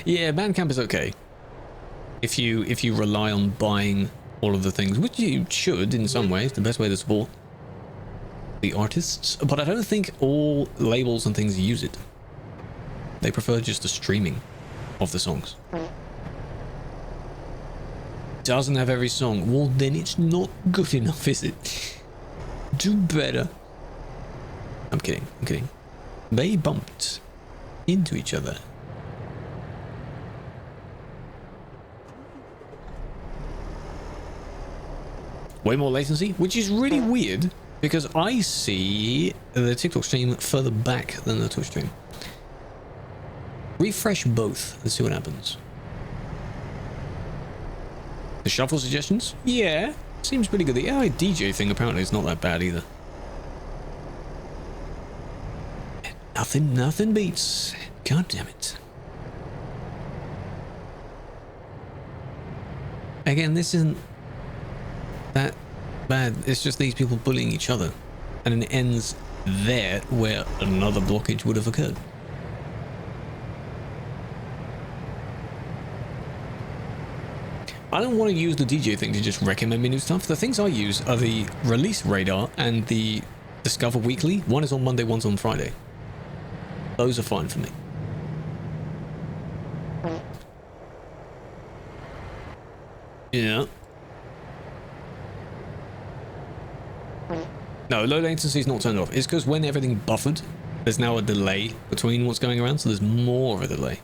Yeah, Bandcamp is okay. If you rely on buying all of the things, which you should in some ways, the best way to support the artists. But I don't think all labels and things use it. They prefer just the streaming of the songs. Doesn't have every song. Well, then it's not good enough, is it? Do better. I'm kidding. I'm kidding. They bumped into each other. Way more latency, which is really weird because I see the TikTok stream further back than the Twitch stream. Refresh both and see what happens. The shuffle suggestions? Yeah, seems pretty good. The AI DJ thing apparently is not that bad either. Nothing beats. God damn it. Again, this isn't that bad. It's just these people bullying each other. And then it ends there where another blockage would have occurred. I don't want to use the DJ thing to just recommend me new stuff. The things I use are the release radar and the Discover Weekly. One is on Monday, one's on Friday. Those are fine for me. Yeah. No, low latency is not turned off. It's because when everything buffered, there's now a delay between what's going around, so there's more of a delay.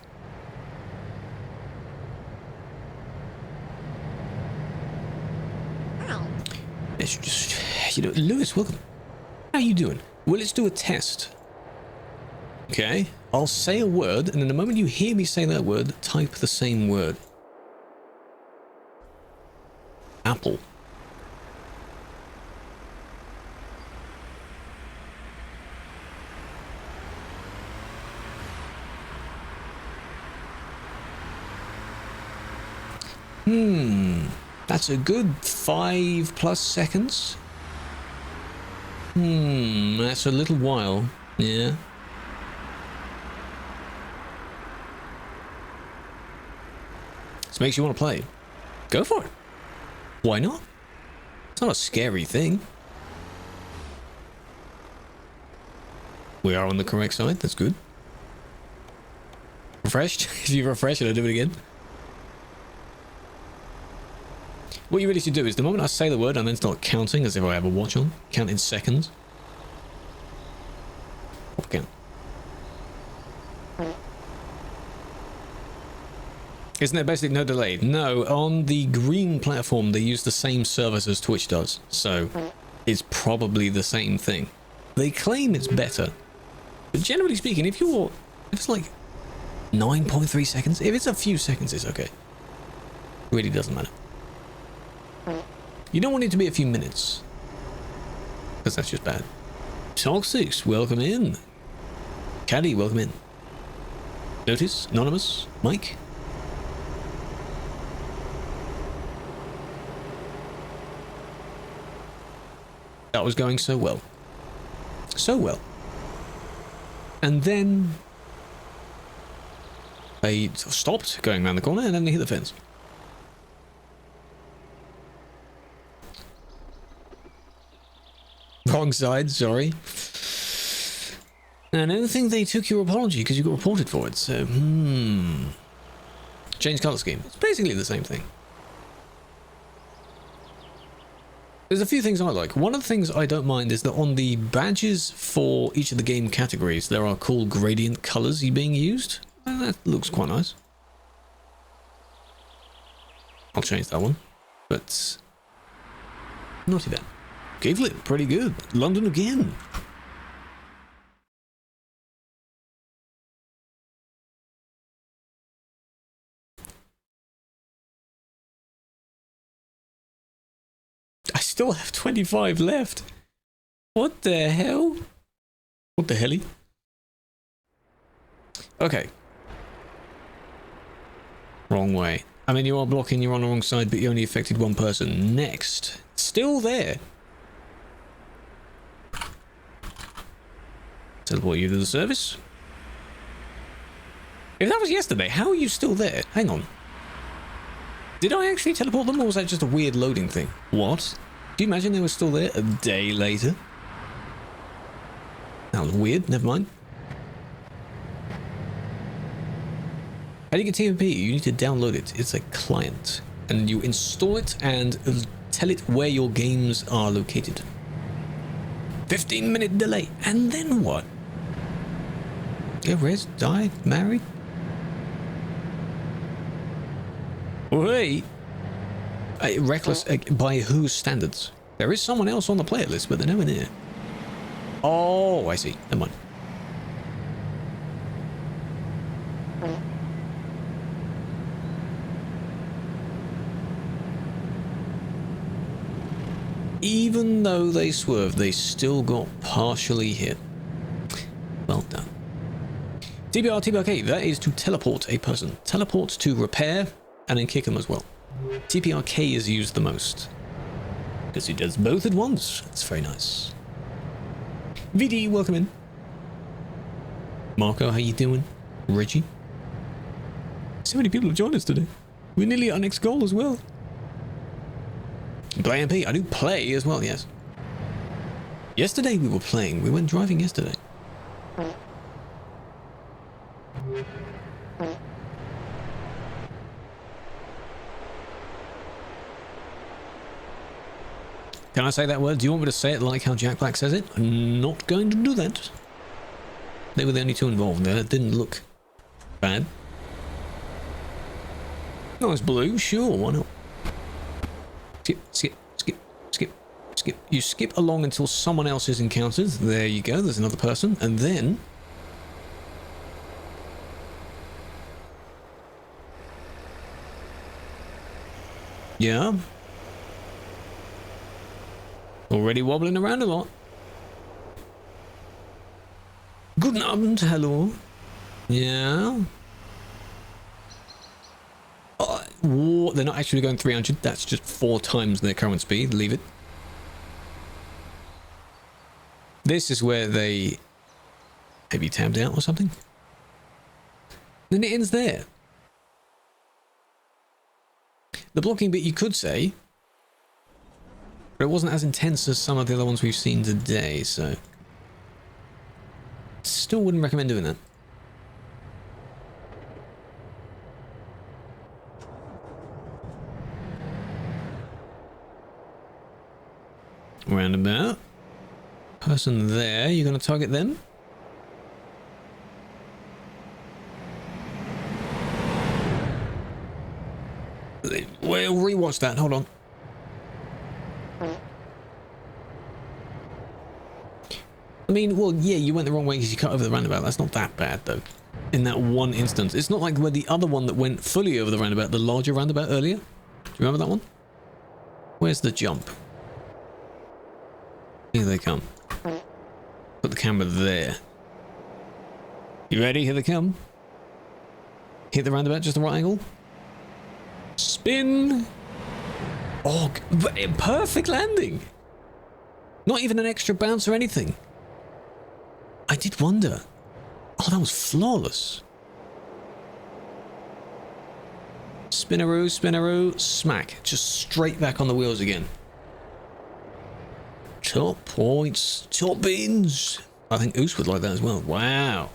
Let's just, you know, Lewis, welcome. How you doing? Well, let's do a test. Okay, I'll say a word, and in the moment you hear me say that word, type the same word. Apple. That's a good 5+ seconds. That's a little while. Yeah. This makes you want to play. Go for it. Why not? It's not a scary thing. We are on the correct side. That's good. Refreshed? If you refresh it, I'll do it again. What you really should do is the moment I say the word and then start counting as if I have a watch on, count in seconds. Pop count. Isn't there basically no delay? No, on the green platform they use the same service as Twitch does, so it's probably the same thing. They claim it's better, but generally speaking, if it's like 9.3 seconds, if it's a few seconds, it's okay. It really doesn't matter. You don't want it to be a few minutes, because that's just bad. Toxics, welcome in. Caddy, welcome in. Notice, Anonymous, Mike. That was going so well. So well. And then they stopped going around the corner and then they hit the fence. Wrong side, sorry. And I don't think they took your apology because you got reported for it, so, Change colour scheme. It's basically the same thing. There's a few things I like. One of the things I don't mind is that on the badges for each of the game categories, there are cool gradient colours being used. And that looks quite nice. I'll change that one. But not too bad. Krewlex, pretty good. London again. I still have 25 left. What the hell? What the helly? Okay. Wrong way. I mean, you are blocking, you're on the wrong side, but you only affected one person. Next. Still there. Teleport you to the service. If that was yesterday, how are you still there? Hang on. Did I actually teleport them, or was that just a weird loading thing? What? Do you imagine they were still there a day later? That was weird, never mind. How do you get TMP? You need to download it. It's a client. And you install it and tell it where your games are located. 15-minute delay. And then what? Get res, die, married? Wait. Reckless by whose standards? There is someone else on the player list, but they're nowhere near. Oh, I see. Never mind. Even though they swerved, they still got partially hit. Well done. TBR, TBRK, that is to teleport a person. Teleport to repair, and then kick them as well. TPRK is used the most because it does both at once. It's very nice. VD, welcome in. Marco, how you doing? Reggie? So many people have joined us today. We're nearly at our next goal as well. Play MP. I do play as well, yes. Yesterday we were playing. We went driving yesterday. Can I say that word? Do you want me to say it like how Jack Black says it? I'm not going to do that. They were the only two involved there. It didn't look bad. Nice blue, sure, why not? Skip, skip, skip, skip, skip. You skip along until someone else is encountered. There you go, there's another person. And then... yeah. Already wobbling around a lot. Guten Abend, hello. Yeah. Oh, they're not actually going 300. That's just 4 times their current speed. Leave it. This is where they maybe tabbed out or something. Then it ends there. The blocking bit you could say, but it wasn't as intense as some of the other ones we've seen today, so still wouldn't recommend doing that. Roundabout. Person there, you're going to target them? We'll rewatch that, hold on. I mean, well, yeah, you went the wrong way because you cut over the roundabout. That's not that bad, though. In that one instance. It's not like where the other one that went fully over the roundabout, the larger roundabout earlier. Do you remember that one? Where's the jump? Here they come. Put the camera there. You ready? Here they come. Hit the roundabout, just the right angle. Spin. Oh, perfect landing. Not even an extra bounce or anything. I did wonder. Oh, that was flawless. Spinaroo, spinaroo, smack. Just straight back on the wheels again. Top points, top bins. I think Oos would like that as well. Wow.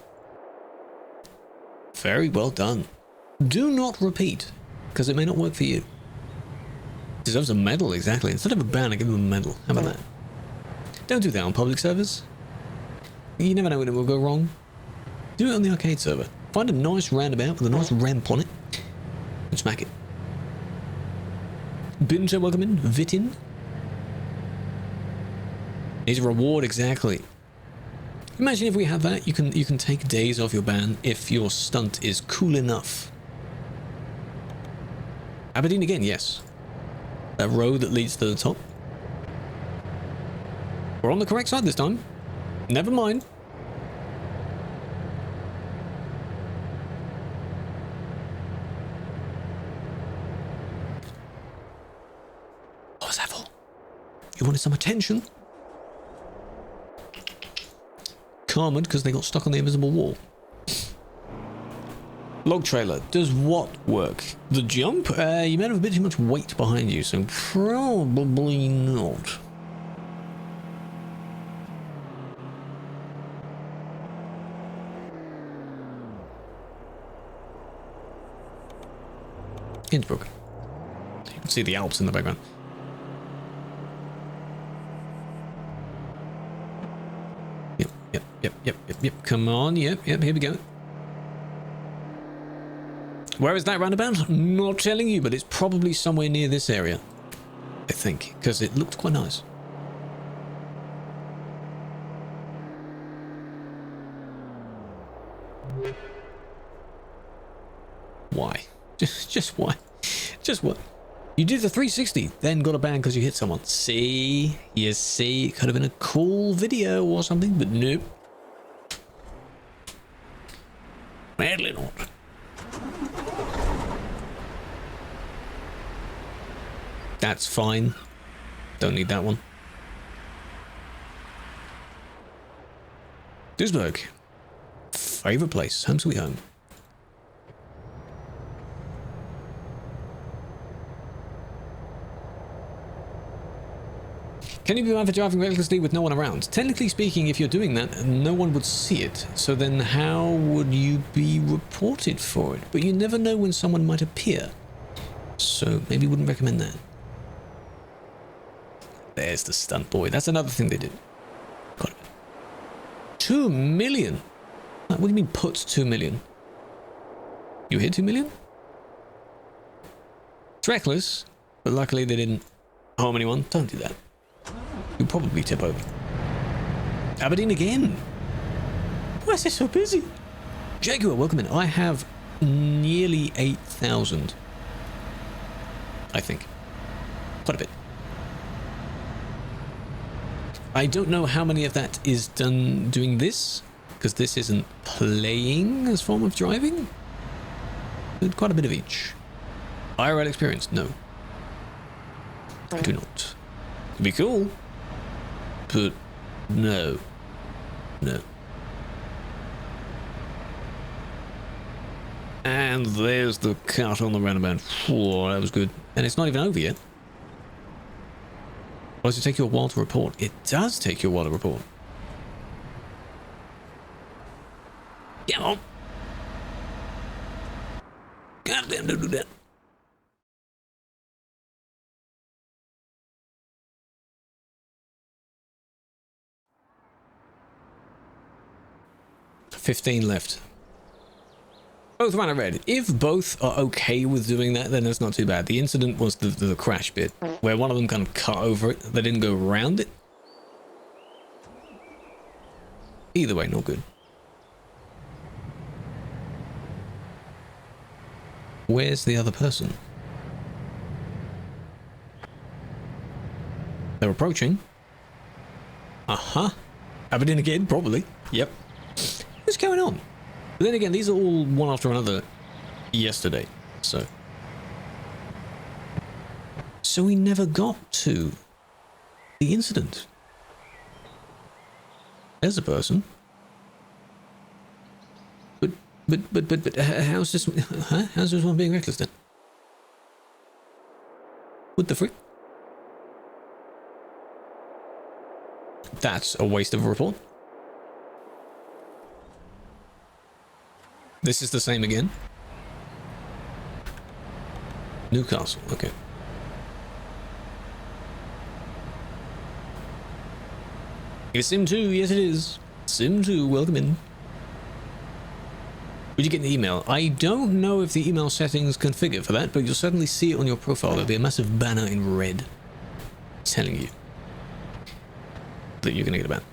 Very well done. Do not repeat, because it may not work for you. Deserves a medal, exactly. Instead of a banner, give them a medal. How about that? Don't do that on public servers. You never know when it will go wrong. Do it on the arcade server. Find a nice roundabout with a nice ramp on it and smack it. Binter, welcome in. Vitin. Needs a reward, exactly. Imagine if we had that. You can take days off your ban if your stunt is cool enough. Aberdeen again, yes. That road that leads to the top. We're on the correct side this time. Never mind. What was that for? You wanted some attention? Carmen, because they got stuck on the invisible wall. Log trailer. Does what work? The jump? You might have a bit too much weight behind you, so probably not. Innsbruck. You can see the Alps in the background. Yep. Come on, yep, here we go. Where is that roundabout? Not telling you, but it's probably somewhere near this area. I think, because it looked quite nice. Why? Just why? Just what? You did the 360, then got a ban because you hit someone. See? You see? It could have been a cool video or something, but nope. Badly not. That's fine. Don't need that one. Duisburg. Favorite place. Home sweet home. Can you be banned for driving recklessly with no one around? Technically speaking, if you're doing that, no one would see it. So then how would you be reported for it? But you never know when someone might appear. So maybe wouldn't recommend that. There's the stunt boy. That's another thing they did. Got it. 2 million? What do you mean put 2 million? You hit 2 million? It's reckless, but luckily they didn't harm anyone. Don't do that. You'll probably tip over. Aberdeen again. Why is it so busy? Jaguar, welcome in. I have nearly 8,000. I think. Quite a bit. I don't know how many of that is done doing this, because this isn't playing as form of driving. But quite a bit of each. IRL experience? No. I do not. It'd be cool. But no. No. And there's the cut on the roundabout. Whoa, that was good. And it's not even over yet. Or does it take you a while to report? It does take you a while to report. Come on. Goddamn, don't do that. $15 left. Both ran a red. If both are okay with doing that, then it's not too bad. The incident was the crash bit, where one of them kind of cut over it. They didn't go around it. Either way, not good. Where's the other person? They're approaching. Uh-huh. Aberdeen again, probably. Yep. What's going on? But then again, these are all one after another yesterday, so we never got to the incident. There's a person. But how's this? Huh? How's this one being reckless then? What the frick? That's a waste of a report. This is the same again. Newcastle, okay. It's Sim 2, yes it is. Sim 2, welcome in. Did you get an email? I don't know if the email settings configure for that, but you'll certainly see it on your profile. There'll be a massive banner in red telling you that you're going to get a ban.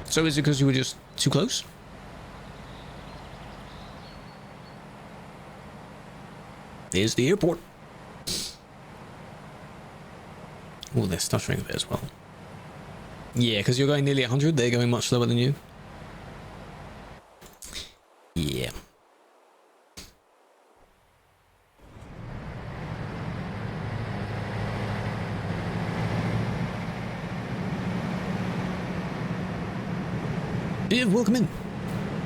So is it because you were just too close? There's the airport. Oh, they're stuttering a bit as well. Yeah, because you're going nearly 100, they're going much slower than you. Yeah. Viv, welcome in.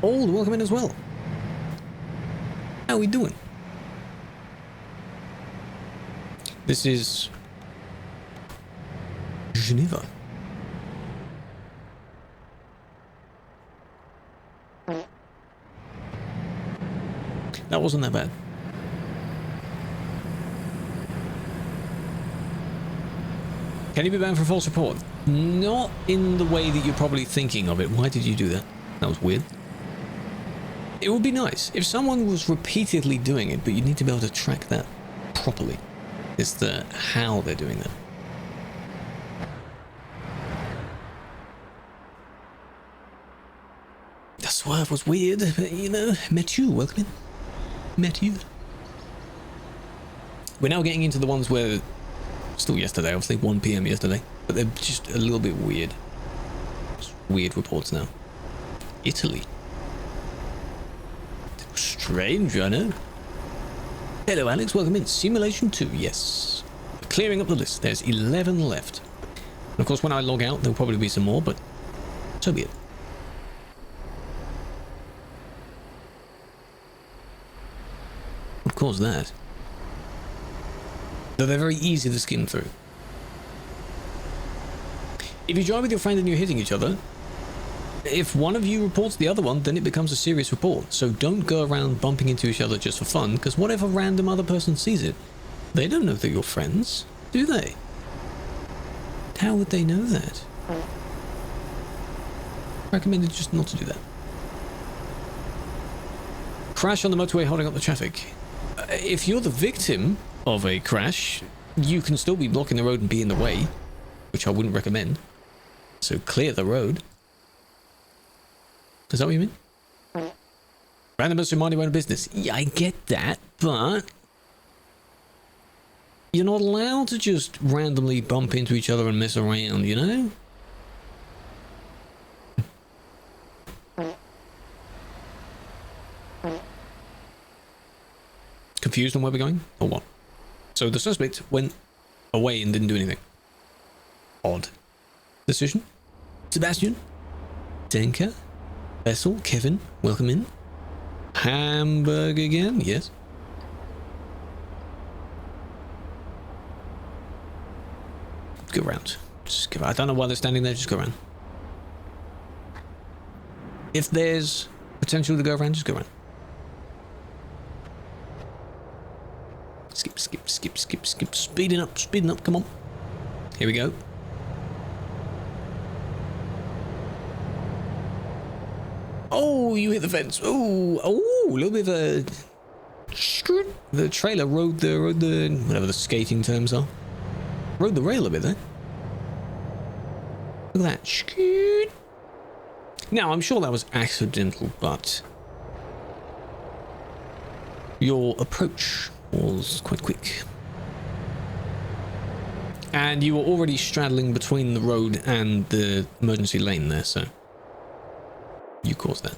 Old, welcome in as well. How are we doing? This is Geneva. That wasn't that bad. Can you be banned for false report? Not in the way that you're probably thinking of it. Why did you do that? That was weird. It would be nice if someone was repeatedly doing it, but you need to be able to track that properly. It's the how they're doing that. The swerve was weird, but you know, met you, welcome in. met you. We're now getting into the ones where, still yesterday, obviously 1 PM yesterday, but they're just a little bit weird. Just weird reports now. Italy. Strange, I know. Hello, Alex. Welcome in. Simulation 2, yes. Clearing up the list. There's 11 left. And of course, when I log out, there'll probably be some more, but so be it. Of course, that. Though they're very easy to skim through. If you drive with your friend and you're hitting each other, if one of you reports the other one, then it becomes a serious report. So don't go around bumping into each other just for fun, because what if a random other person sees it? They don't know that you're friends, do they? How would they know that? Recommended just not to do that. Crash on the motorway holding up the traffic. If you're the victim of a crash, you can still be blocking the road and be in the way, which I wouldn't recommend. So clear the road. Is that what you mean? Randomers who mind your own business. Yeah, I get that, but you're not allowed to just randomly bump into each other and mess around, you know? Confused on where we're going? Or what? So the suspect went away and didn't do anything. Odd decision. Sebastian? Denker? Vessel? Kevin? Welcome in. Hamburg again? Yes. Go around. Just go. I don't know why they're standing there. Just go around. If there's potential to go around, just go around. Skip, skip, skip, skip, skip. Speeding up, speeding up. Come on. Here we go. Oh, you hit the fence. Oh, oh, a little bit of a... The trailer rode the, whatever the skating terms are. Rode the rail a bit there. Look at that. Now, I'm sure that was accidental, but your approach was quite quick. And you were already straddling between the road and the emergency lane there, so you caused that.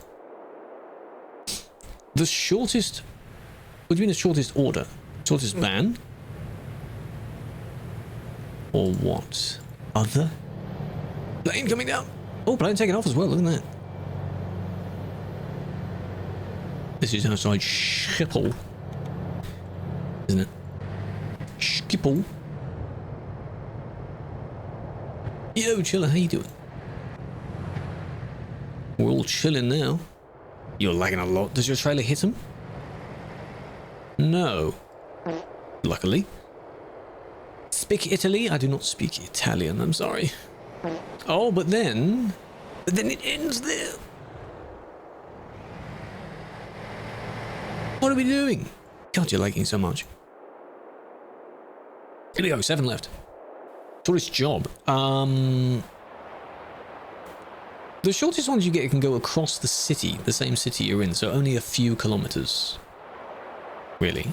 The shortest... What do you mean the shortest order? Shortest ban? Or what? Other? Plane coming down! Oh, plane taking off as well, look at that. This is outside Schiphol. Isn't it? Schiphol. Yo, chiller, how you doing? We're all chilling now. You're lagging a lot. Does your trailer hit him? No. Luckily. Speak Italy? I do not speak Italian, I'm sorry. Oh, but then it ends there. What are we doing? God, you're lagging so much. Here we go, 7 left. Shortest job. The shortest ones you get can go across the city, the same city you're in, so only a few kilometers. Really.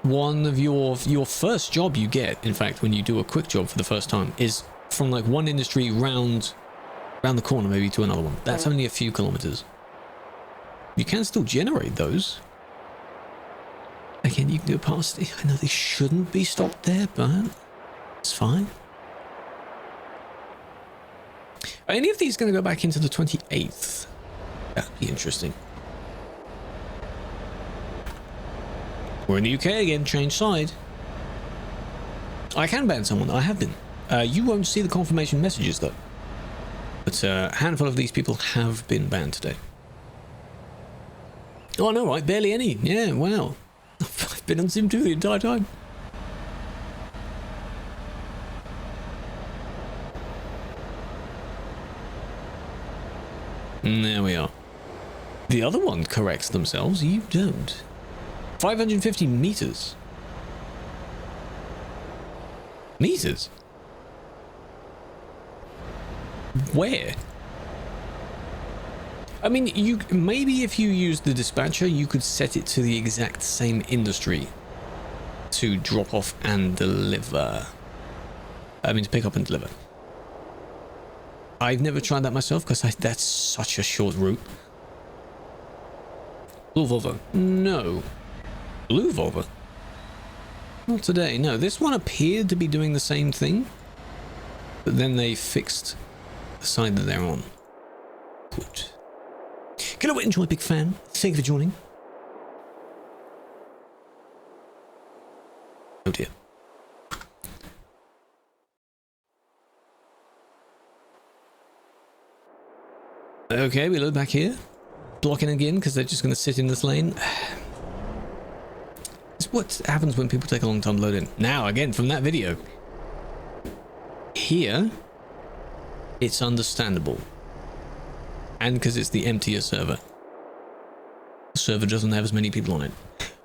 One of your first job you get, in fact, when you do a quick job for the first time, is from like one industry round the corner maybe to another one. That's only a few kilometers. You can still generate those. Again, you can do a past. I know they shouldn't be stopped there, but it's fine. Are any of these going to go back into the 28th? That'd be interesting. We're in the UK again, change side. I can ban someone, I have been. You won't see the confirmation messages though. But a handful of these people have been banned today. Oh, I know, right? Barely any. Yeah, wow. I've been on Sim 2 the entire time. There we are. The other one corrects themselves, you don't. 550 meters. Meters? Where? I mean, you maybe if you use the dispatcher, you could set it to the exact same industry to drop off and deliver. I mean, to pick up and deliver. I've never tried that myself because that's such a short route. Blue Volvo. No. Blue Volvo? Not today. No, this one appeared to be doing the same thing. But then they fixed the side that they're on. Good. Hello, enjoy, big fan. Thank you for joining. Oh dear. Okay, we load back here. Blocking again because they're just going to sit in this lane. It's what happens when people take a long time to load in. Now, again, from that video. Here, it's understandable. And because it's the emptier server. The server doesn't have as many people on it.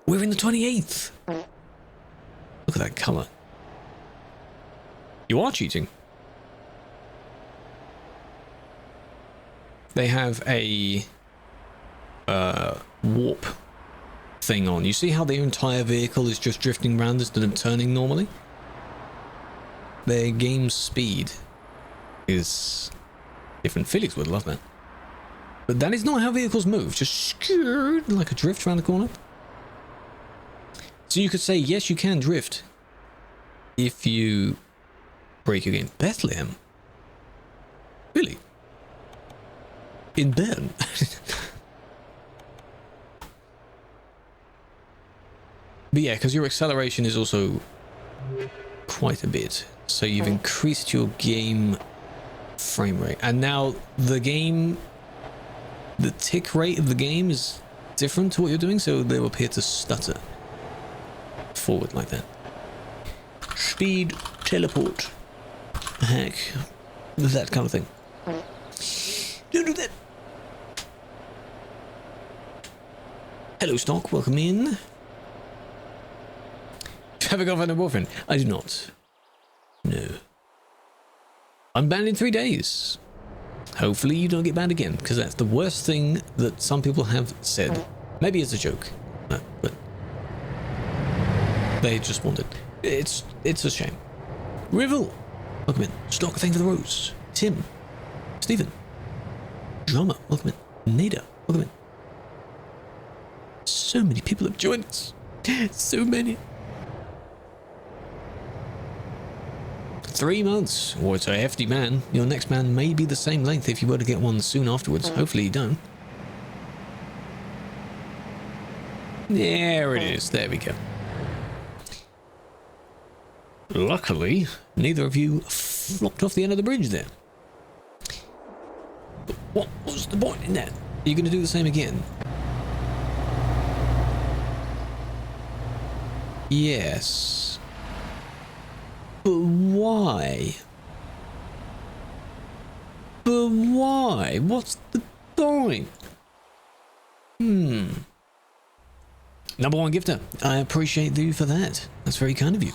We're in the 28th. Look at that color. You are cheating. They have a warp thing on. You see how the entire vehicle is just drifting around instead of turning normally? Their game speed is different. Felix would love that. But that is not how vehicles move. Just skewed like a drift around the corner. So you could say, yes, you can drift if you break your game. Bethlehem? Really? In Bern? But yeah, because your acceleration is also quite a bit. So you've increased your game frame rate. And now the game, the tick rate of the game is different to what you're doing. So they will appear to stutter forward like that. Speed, teleport, hack, that kind of thing. Don't do that. Hello, Stock. Welcome in. Have a girlfriend and boyfriend? I do not. No. I'm banned in 3 days. Hopefully you don't get banned again, because that's the worst thing that some people have said. Maybe it's a joke. No, but they just wanted. It's a shame. Rivel, welcome in. Stock, thank you for the rose. Tim, Stephen, Drama, welcome in. Nada, welcome in. So many people have joined us. So many. 3 months. Oh, it's a hefty man. Your next man may be the same length if you were to get one soon afterwards. Hopefully you don't. There it is. There we go. Luckily, neither of you flopped off the end of the bridge there. But what was the point in that? Are you going to do the same again? Yes. But why? But why? What's the point? Number one gifter. I appreciate you for that. That's very kind of you.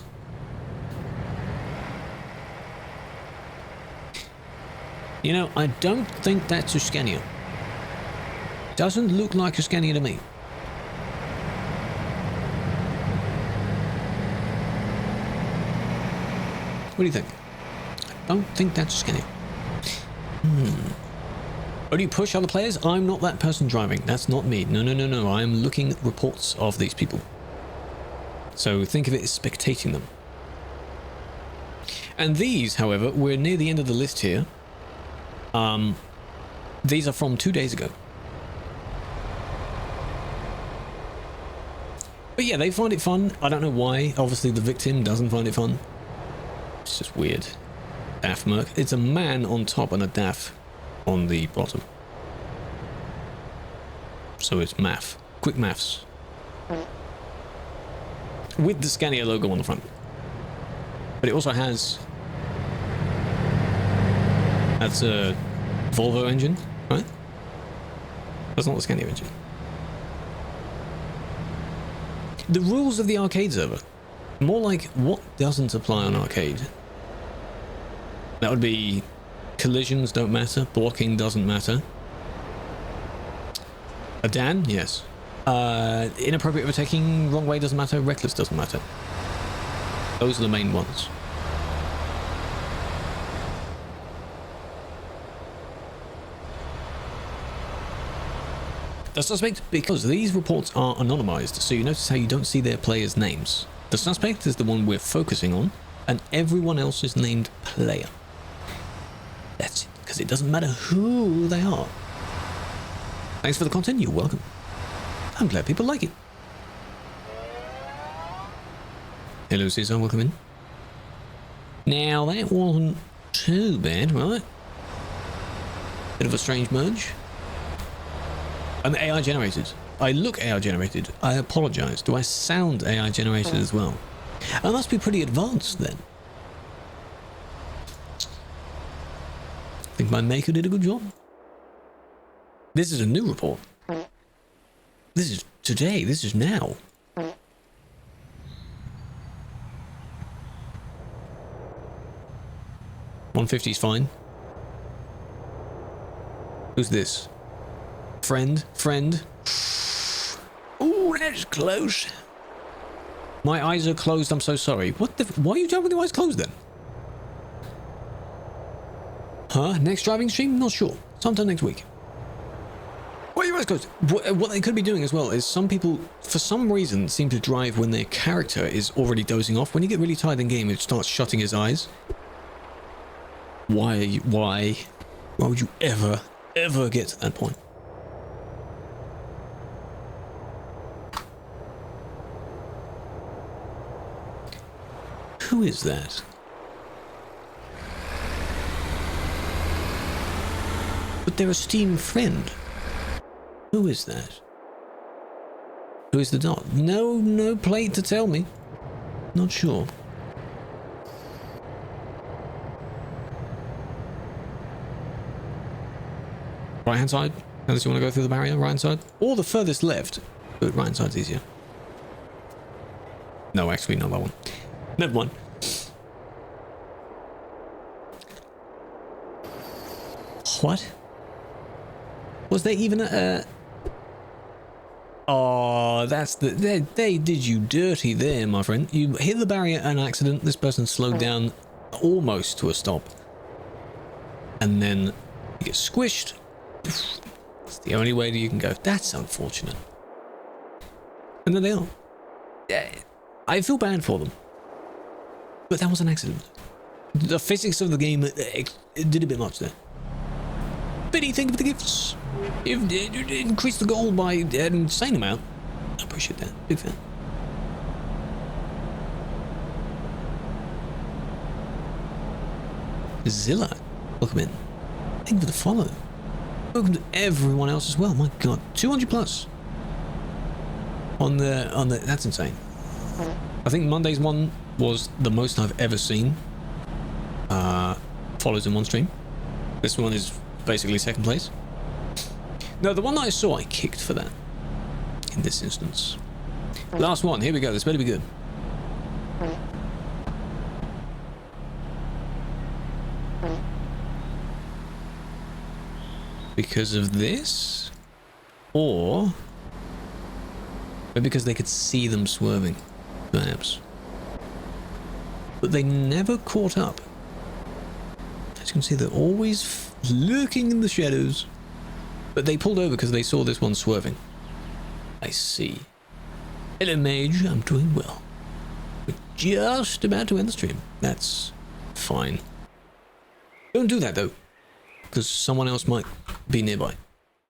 You know, I don't think that's a Scania. Doesn't look like a Scania to me. What do you think? I don't think that's a Scania. Oh, do you push other players? I'm not that person driving. That's not me. No, no, no, no. I am looking at reports of these people. So think of it as spectating them. And these, however, we're near the end of the list here. These are from 2 days ago. But yeah, they find it fun. I don't know why. Obviously, the victim doesn't find it fun. It's just weird. DAF Merc. It's a man on top and a DAF on the bottom. So it's math. Quick maths. With the Scania logo on the front. But it also has... That's a Volvo engine, right? That's not the Scania engine. The rules of the arcade server. More like what doesn't apply on arcade. That would be collisions don't matter, blocking doesn't matter. A Dan? Yes. Inappropriate overtaking, wrong way doesn't matter, reckless doesn't matter. Those are the main ones. The suspect, because these reports are anonymized, so you notice how you don't see their players' names. The suspect is the one we're focusing on, and everyone else is named player. That's it, because it doesn't matter who they are. Thanks for the content, you're welcome. I'm glad people like it. Hello Caesar, welcome in. Now that wasn't too bad, right? Bit of a strange merge. I'm AI generated. I look AI generated. I apologize. Do I sound AI generated as well? I must be pretty advanced then. Think my maker did a good job. This is a new report. This is today. This is now. 150 is fine. Who's this? Friend? Ooh, that's close. My eyes are closed, I'm so sorry. What the... Why are you jumping with your eyes closed then? Huh? Next driving stream? Not sure. Sometime next week. Why are your eyes closed? What they could be doing as well is some people, for some reason, seem to drive when their character is already dozing off. When you get really tired in game, it starts shutting his eyes. Why would you ever get to that point? Who is that? But they're a Steam friend. Who is that? Who is the dot? No plate to tell me. Not sure. Right hand side, unless you want to go through the barrier, right hand side. Or the furthest left, but right hand side's easier. No, actually not that one. Never mind. What? Was there even a... Oh, that's the... They did you dirty there, my friend. You hit the barrier an accident. This person slowed down almost to a stop. And then you get squished. It's the only way that you can go. That's unfortunate. And then they are. I feel bad for them. But that was an accident. The physics of the game it did a bit much there. Biddy, thank you for the gifts. You've increased the goal by an insane amount. I appreciate that. Big fan. Zilla, welcome in. Thank you for the follow. Welcome to everyone else as well. My God, 200 plus on the. That's insane. I think Monday's one was the most I've ever seen. Follows in one stream. This one is basically second place. No, the one that I saw, I kicked for that. In this instance. Last one. Here we go. This better be good. Because of this? Or... because they could see them swerving. Perhaps. But they never caught up. As you can see, they're always lurking in the shadows. But they pulled over because they saw this one swerving. I see. Hello, Mage. I'm doing well. We're just about to end the stream. That's fine. Don't do that, though. Because someone else might be nearby.